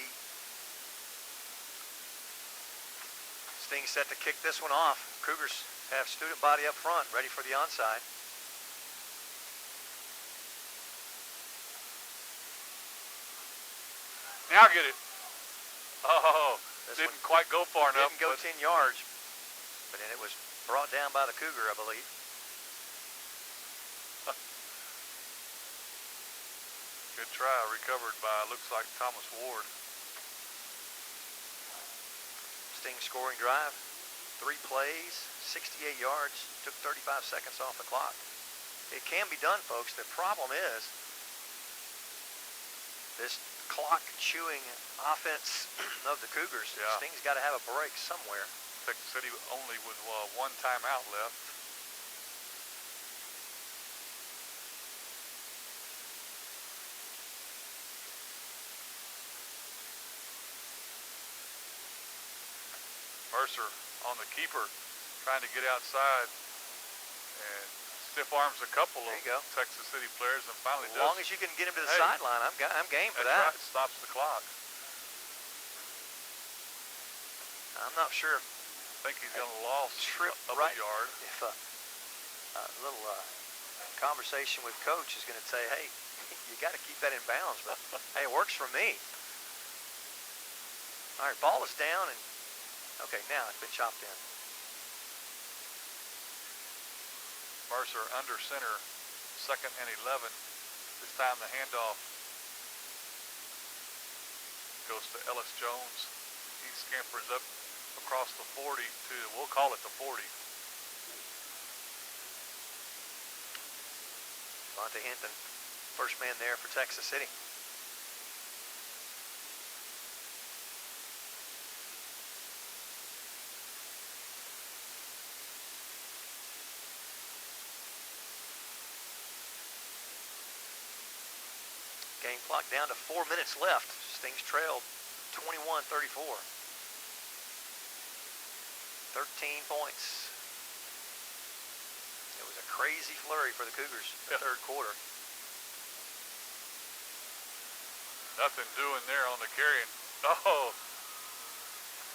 S4: Stings set to kick this one off. Cougars have student body up front, ready for the onside.
S3: Now get it. Oh,
S4: This
S3: didn't
S4: one
S3: quite go far enough.
S4: Didn't go 10 yards, but then it was brought down by the Cougar, I believe.
S3: Good try, recovered by, looks like Thomas Ward.
S4: Sting scoring drive, 3 plays, 68 yards, took 35 seconds off the clock. It can be done, folks. The problem is this clock-chewing offense of the Cougars.
S3: Yeah.
S4: Sting's got to have a break somewhere.
S3: Texas City only with 1 timeout left. Mercer on the keeper, trying to get outside, and stiff arms a couple of Texas City players, and finally
S4: As long as you can get him to the sideline, I'm game for
S3: that's
S4: that.
S3: right, stops the clock.
S4: I'm not sure.
S3: I think he's going to lost
S4: Trip
S3: of
S4: right
S3: a yard.
S4: If a little conversation with coach is going to say, hey, you got to keep that in bounds, but hey, it works for me. All right, ball is down, and okay, now it's been chopped in.
S3: Mercer under center, 2nd and 11. This time the handoff goes to Ellis Jones. He scampers up across the 40 to, we'll call it the 40.
S4: Monte Hinton, first man there for Texas City. Game clock down to 4 minutes left. Stings trailed 21-34. 13 points crazy flurry for the Cougars in the third quarter.
S3: Nothing doing there on the carrying. Oh,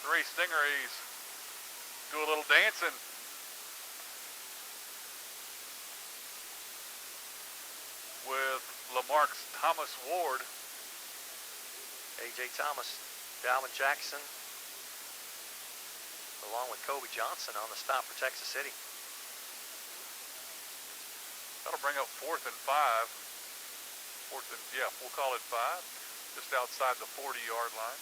S3: 3 Stingarees do a little dancing. With LaMarque's Thomas Ward.
S4: A.J. Thomas, Dalvin Jackson, along with Kobe Johnson on the stop for Texas City.
S3: That'll bring up 4th and 5. We'll call it 5. Just outside the 40-yard line.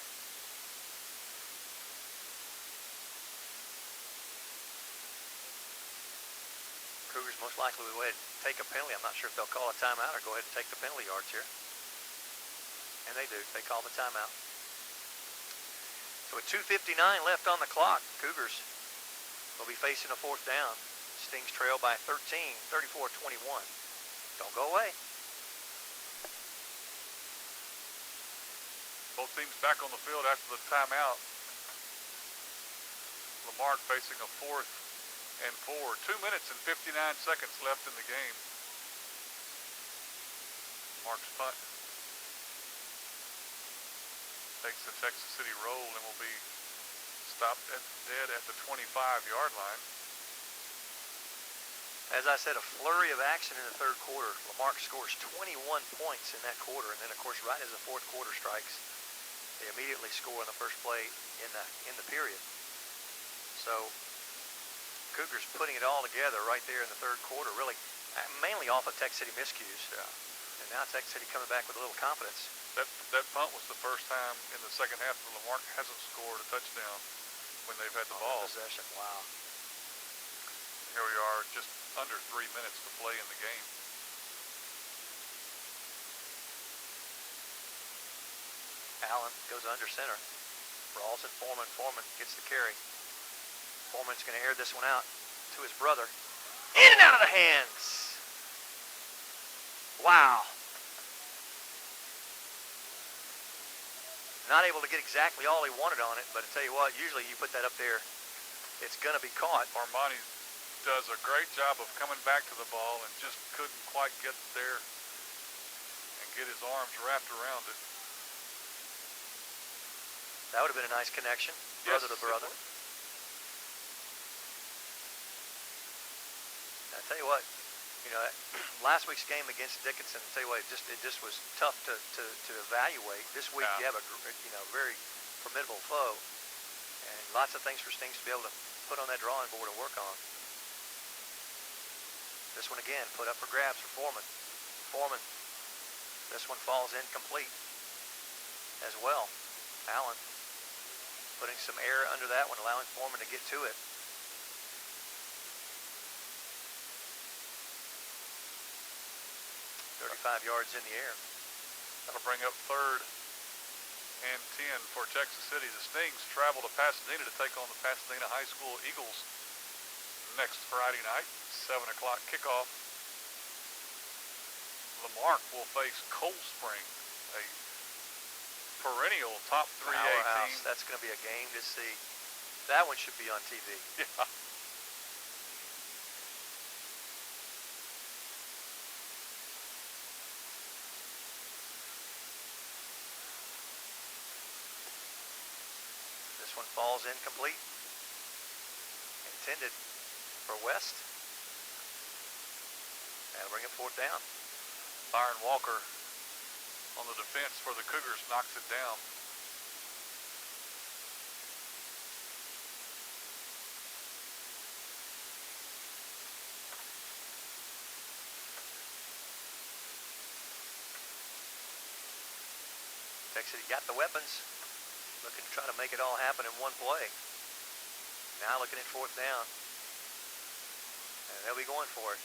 S4: Cougars most likely will go ahead and take a penalty. I'm not sure if they'll call a timeout or go ahead and take the penalty yards here. And they do. They call the timeout. So with 2:59 left on the clock, Cougars will be facing a 4th down. Stings trail by 13, 34-21. Don't go away.
S3: Both teams back on the field after the timeout. LaMarque facing a 4th and 4. 2 minutes and 59 seconds left in the game. LaMarque's punt takes the Texas City roll and will be stopped dead at the 25-yard line.
S4: As I said, a flurry of action in the third quarter. LaMarque scores 21 points in that quarter, and then of course right as the fourth quarter strikes, they immediately score on the first play in the period. So Cougars putting it all together right there in the third quarter, really mainly off of Texas City miscues.
S3: Yeah.
S4: And now Texas City coming back with a little confidence.
S3: That punt was the first time in the second half that LaMarque hasn't scored a touchdown when they've had the ball.
S4: Possession, wow.
S3: Here we are, just under 3 minutes to play in the game.
S4: Allen goes under center. Rawls and Foreman. Foreman gets the carry. Foreman's going to air this one out to his brother. In and out of the hands. Wow. Not able to get exactly all he wanted on it, but I tell you what, usually you put that up there, it's going to be caught.
S3: Armani does a great job of coming back to the ball and just couldn't quite get there and get his arms wrapped around it.
S4: That would have been a nice connection, brother to brother. I tell you what, you know, last week's game against Dickinson, I tell you what, it just was tough to evaluate. This week you have a very formidable foe, and lots of things for Stings to be able to put on that drawing board and work on. This one again, put up for grabs for Foreman. Foreman, this one falls incomplete as well. Allen putting some air under that one, allowing Foreman to get to it. .35 yards in the air.
S3: That'll bring up 3rd and 10 for Texas City. The Stings travel to Pasadena to take on the Pasadena High School Eagles next Friday night, 7 o'clock kickoff. LaMarque will face Cold Spring, a perennial top 3A team.
S4: That's going to be a game to see. That one should be on TV.
S3: Yeah.
S4: This one falls incomplete. Intended for West. That'll bring it 4th down.
S3: Byron Walker on the defense for the Cougars knocks it down.
S4: Texas City got the weapons. Looking to try to make it all happen in one play. Now looking at 4th down. And they'll be going for it.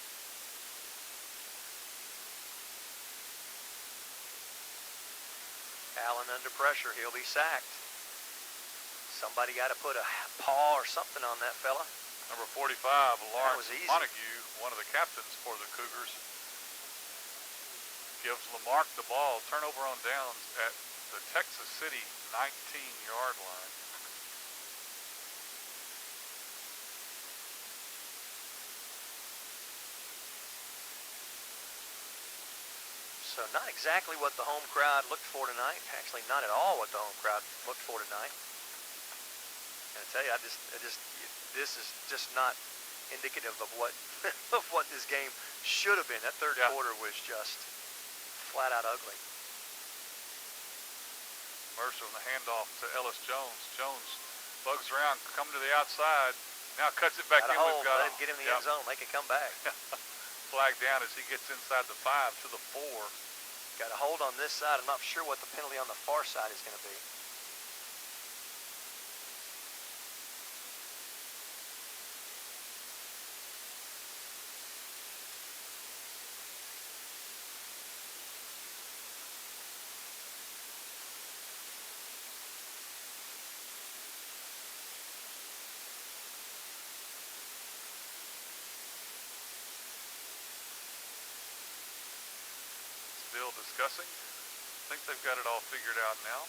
S4: Allen under pressure. He'll be sacked. Somebody got to put a paw or something on that fella.
S3: Number 45, Lawrence Montague, one of the captains for the Cougars, gives LaMarque the ball. Turnover on downs at the Texas City 19-yard line.
S4: So not exactly what the home crowd looked for tonight. Actually, not at all what the home crowd looked for tonight. And I tell you, this is just not indicative of what of what this game should have been. That third quarter was just flat out ugly.
S3: Mercer on the handoff to Ellis Jones. Jones bugs around, coming to the outside. Now cuts it back in. We've got
S4: let him get in the end zone. They can come back.
S3: Flag down as he gets inside the 5 to the 4.
S4: Got a hold on this side. I'm not sure what the penalty on the far side is going to be.
S3: Still discussing. I think they've got it all figured out now.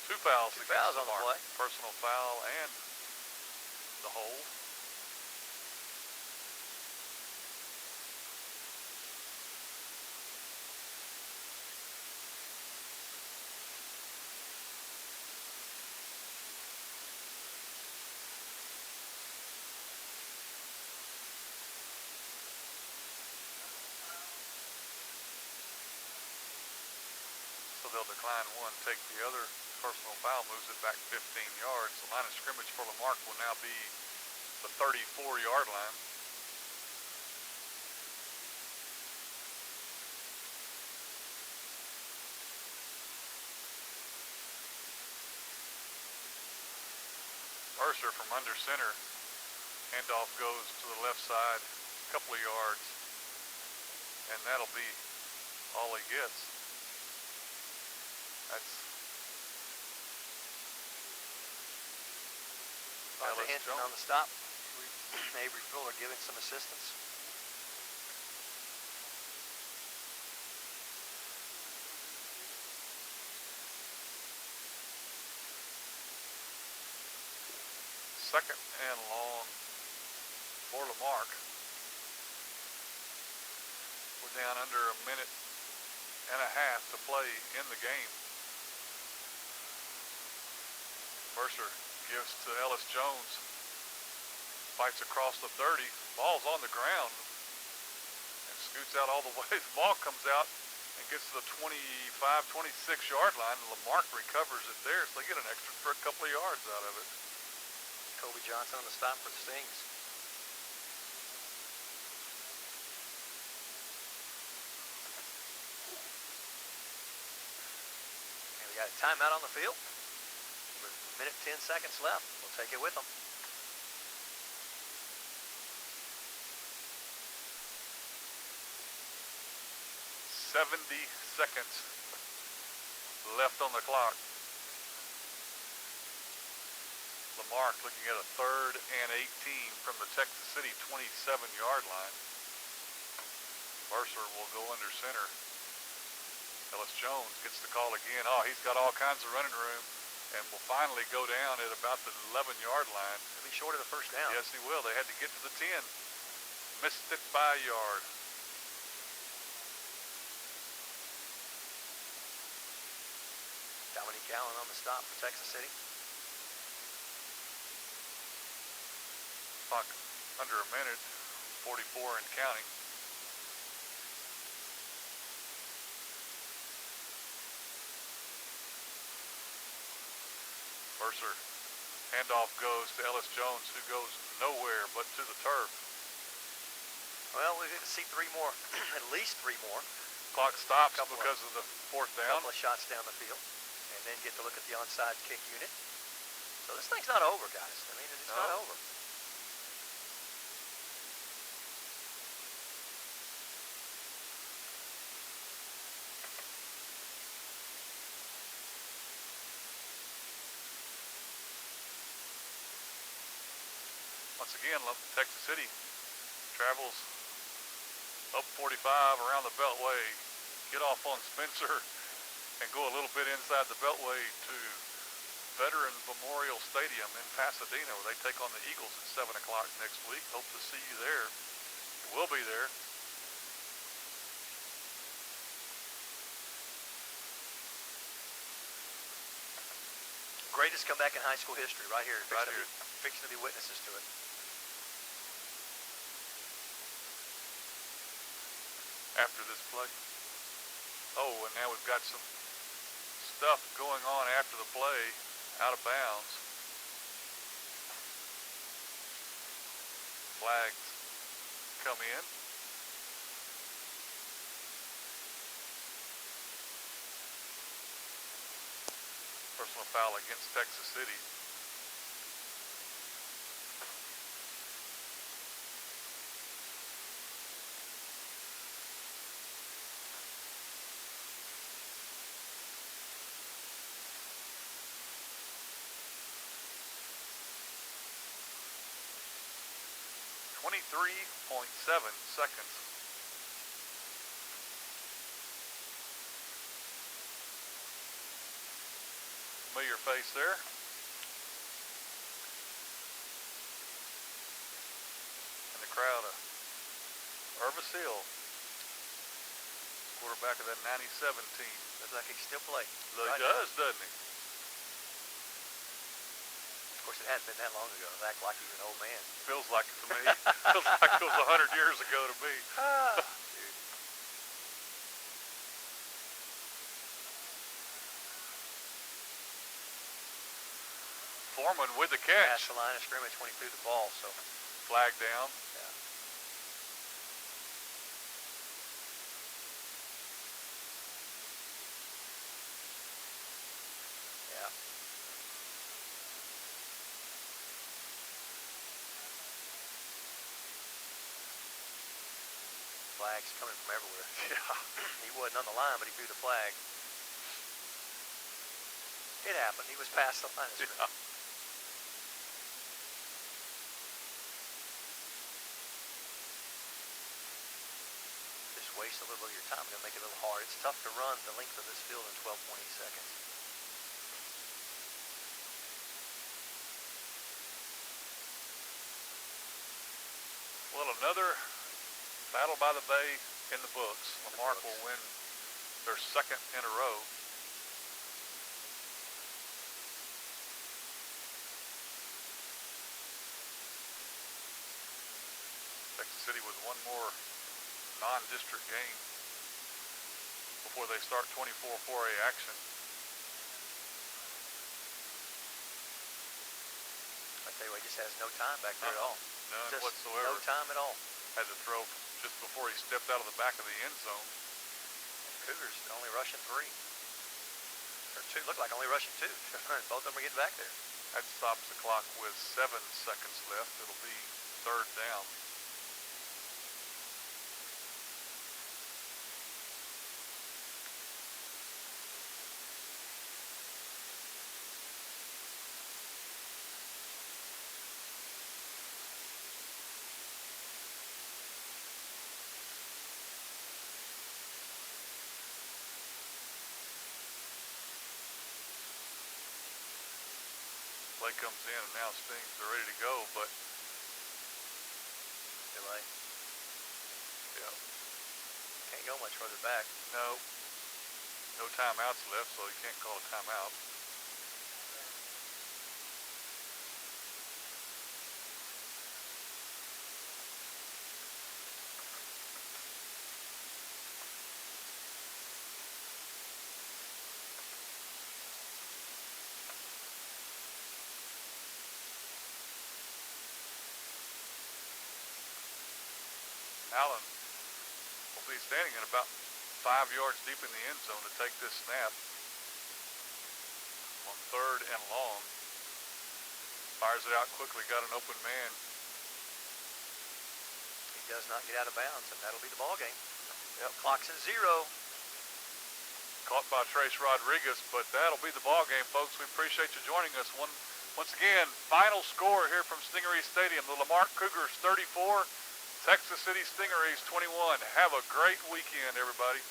S3: Two fouls
S4: on the play.
S3: Personal foul and the hold. So they'll decline one, take the other. Personal foul moves it back 15 yards. The line of scrimmage for LaMarque will now be the 34-yard line. Mercer from under center. Handoff goes to the left side, a couple of yards, and that'll be all he gets. That's
S4: Arthur Hinton on the stop. Avery Fuller giving some assistance.
S3: second and long for LaMarque. We're down under a minute and a half to play in the game. Mercer gives to Ellis Jones. Fights across the 30. Ball's on the ground and scoots out all the way. The ball comes out and gets to the 25, 26-yard line. And LaMarque recovers it there, so they get an extra for a couple of yards out of it.
S4: Kobe Johnson on the stop for the Stings. And we got a timeout on the field. With a minute 10 seconds left. We'll take it with them.
S3: .70 seconds left on the clock. LaMarque looking at a 3rd and 18 from the Texas City 27-yard line. Mercer will go under center. Ellis Jones gets the call again. Oh, he's got all kinds of running room and will finally go down at about the 11-yard line.
S4: He'll be short of the first down.
S3: Yes, he will. They had to get to the 10. Missed it by a yard.
S4: Dominique Allen on the stop for Texas City.
S3: Clock under a minute, 44 and counting. Mercer, handoff goes to Ellis Jones, who goes nowhere but to the turf.
S4: Well, we're going to see three more, at least three more.
S3: Clock stops because of the 4th down.
S4: A couple of shots down the field, and then get to look at the onside kick unit. So this thing's not over, guys. I mean, it's not over.
S3: Once again, Texas City travels up 45 around the Beltway, get off on Spencer and go a little bit inside the Beltway to Veteran Memorial Stadium in Pasadena, where they take on the Eagles at 7 o'clock next week. Hope to see you there. We'll be there.
S4: Greatest comeback in high school history, right here.
S3: Right here.
S4: Fixing to be witnesses to it.
S3: After this play. Oh, and now we've got some stuff going on after the play, out of bounds. Flags come in. Personal foul against Texas City. .7 seconds. Familiar face there. And the crowd of Irvis Hill, quarterback of that 97 team.
S4: Looks like he can still play.
S3: He
S4: Right
S3: does,
S4: now.
S3: doesn't he?
S4: Of course, it hadn't been that long ago. It act like he's an old man.
S3: Feels like it to me. Feels like it was 100 years ago to me.
S4: Dude.
S3: Foreman with the
S4: Past
S3: catch.
S4: the line of scrimmage when he threw the ball, so
S3: Flag down.
S4: yeah. Yeah. Flags coming from everywhere.
S3: Yeah.
S4: He wasn't on the line, but he threw the flag. It happened. He was past the line of scrimmage.
S3: Yeah.
S4: Just waste a little of your time. It'll make it a little hard. It's tough to run the length of this field in 12.8 seconds.
S3: Well, another Battle by the Bay in the books. LaMarque will win their second in a row. Texas City with one more non-district game before they start 24 4A action.
S4: I tell you what, he just has no time back there at all.
S3: None
S4: Just
S3: whatsoever.
S4: no time at all.
S3: Had to throw just before he stepped out of the back of the end zone.
S4: And Cougars only rushing 3. Or 2. Look like only rushing 2. Both of them are getting back there.
S3: That stops the clock with 7 seconds left. It'll be third down. Play comes in and now Stings are ready to go, but
S4: Delay.
S3: yeah,
S4: Can't go much further back.
S3: no timeouts left, so you can't call a timeout. Allen will be standing in about 5 yards deep in the end zone to take this snap on third and long. Fires it out quickly, got an open man.
S4: He does not get out of bounds, and that'll be the ball game.
S3: Yep.
S4: Clock's at 0.
S3: Caught by Trace Rodriguez, but that'll be the ball game, folks. We appreciate you joining us. Once again, final score here from Stingarees Stadium. The LaMarque Cougars 34, Texas City Stingarees 21. Have a great weekend, everybody.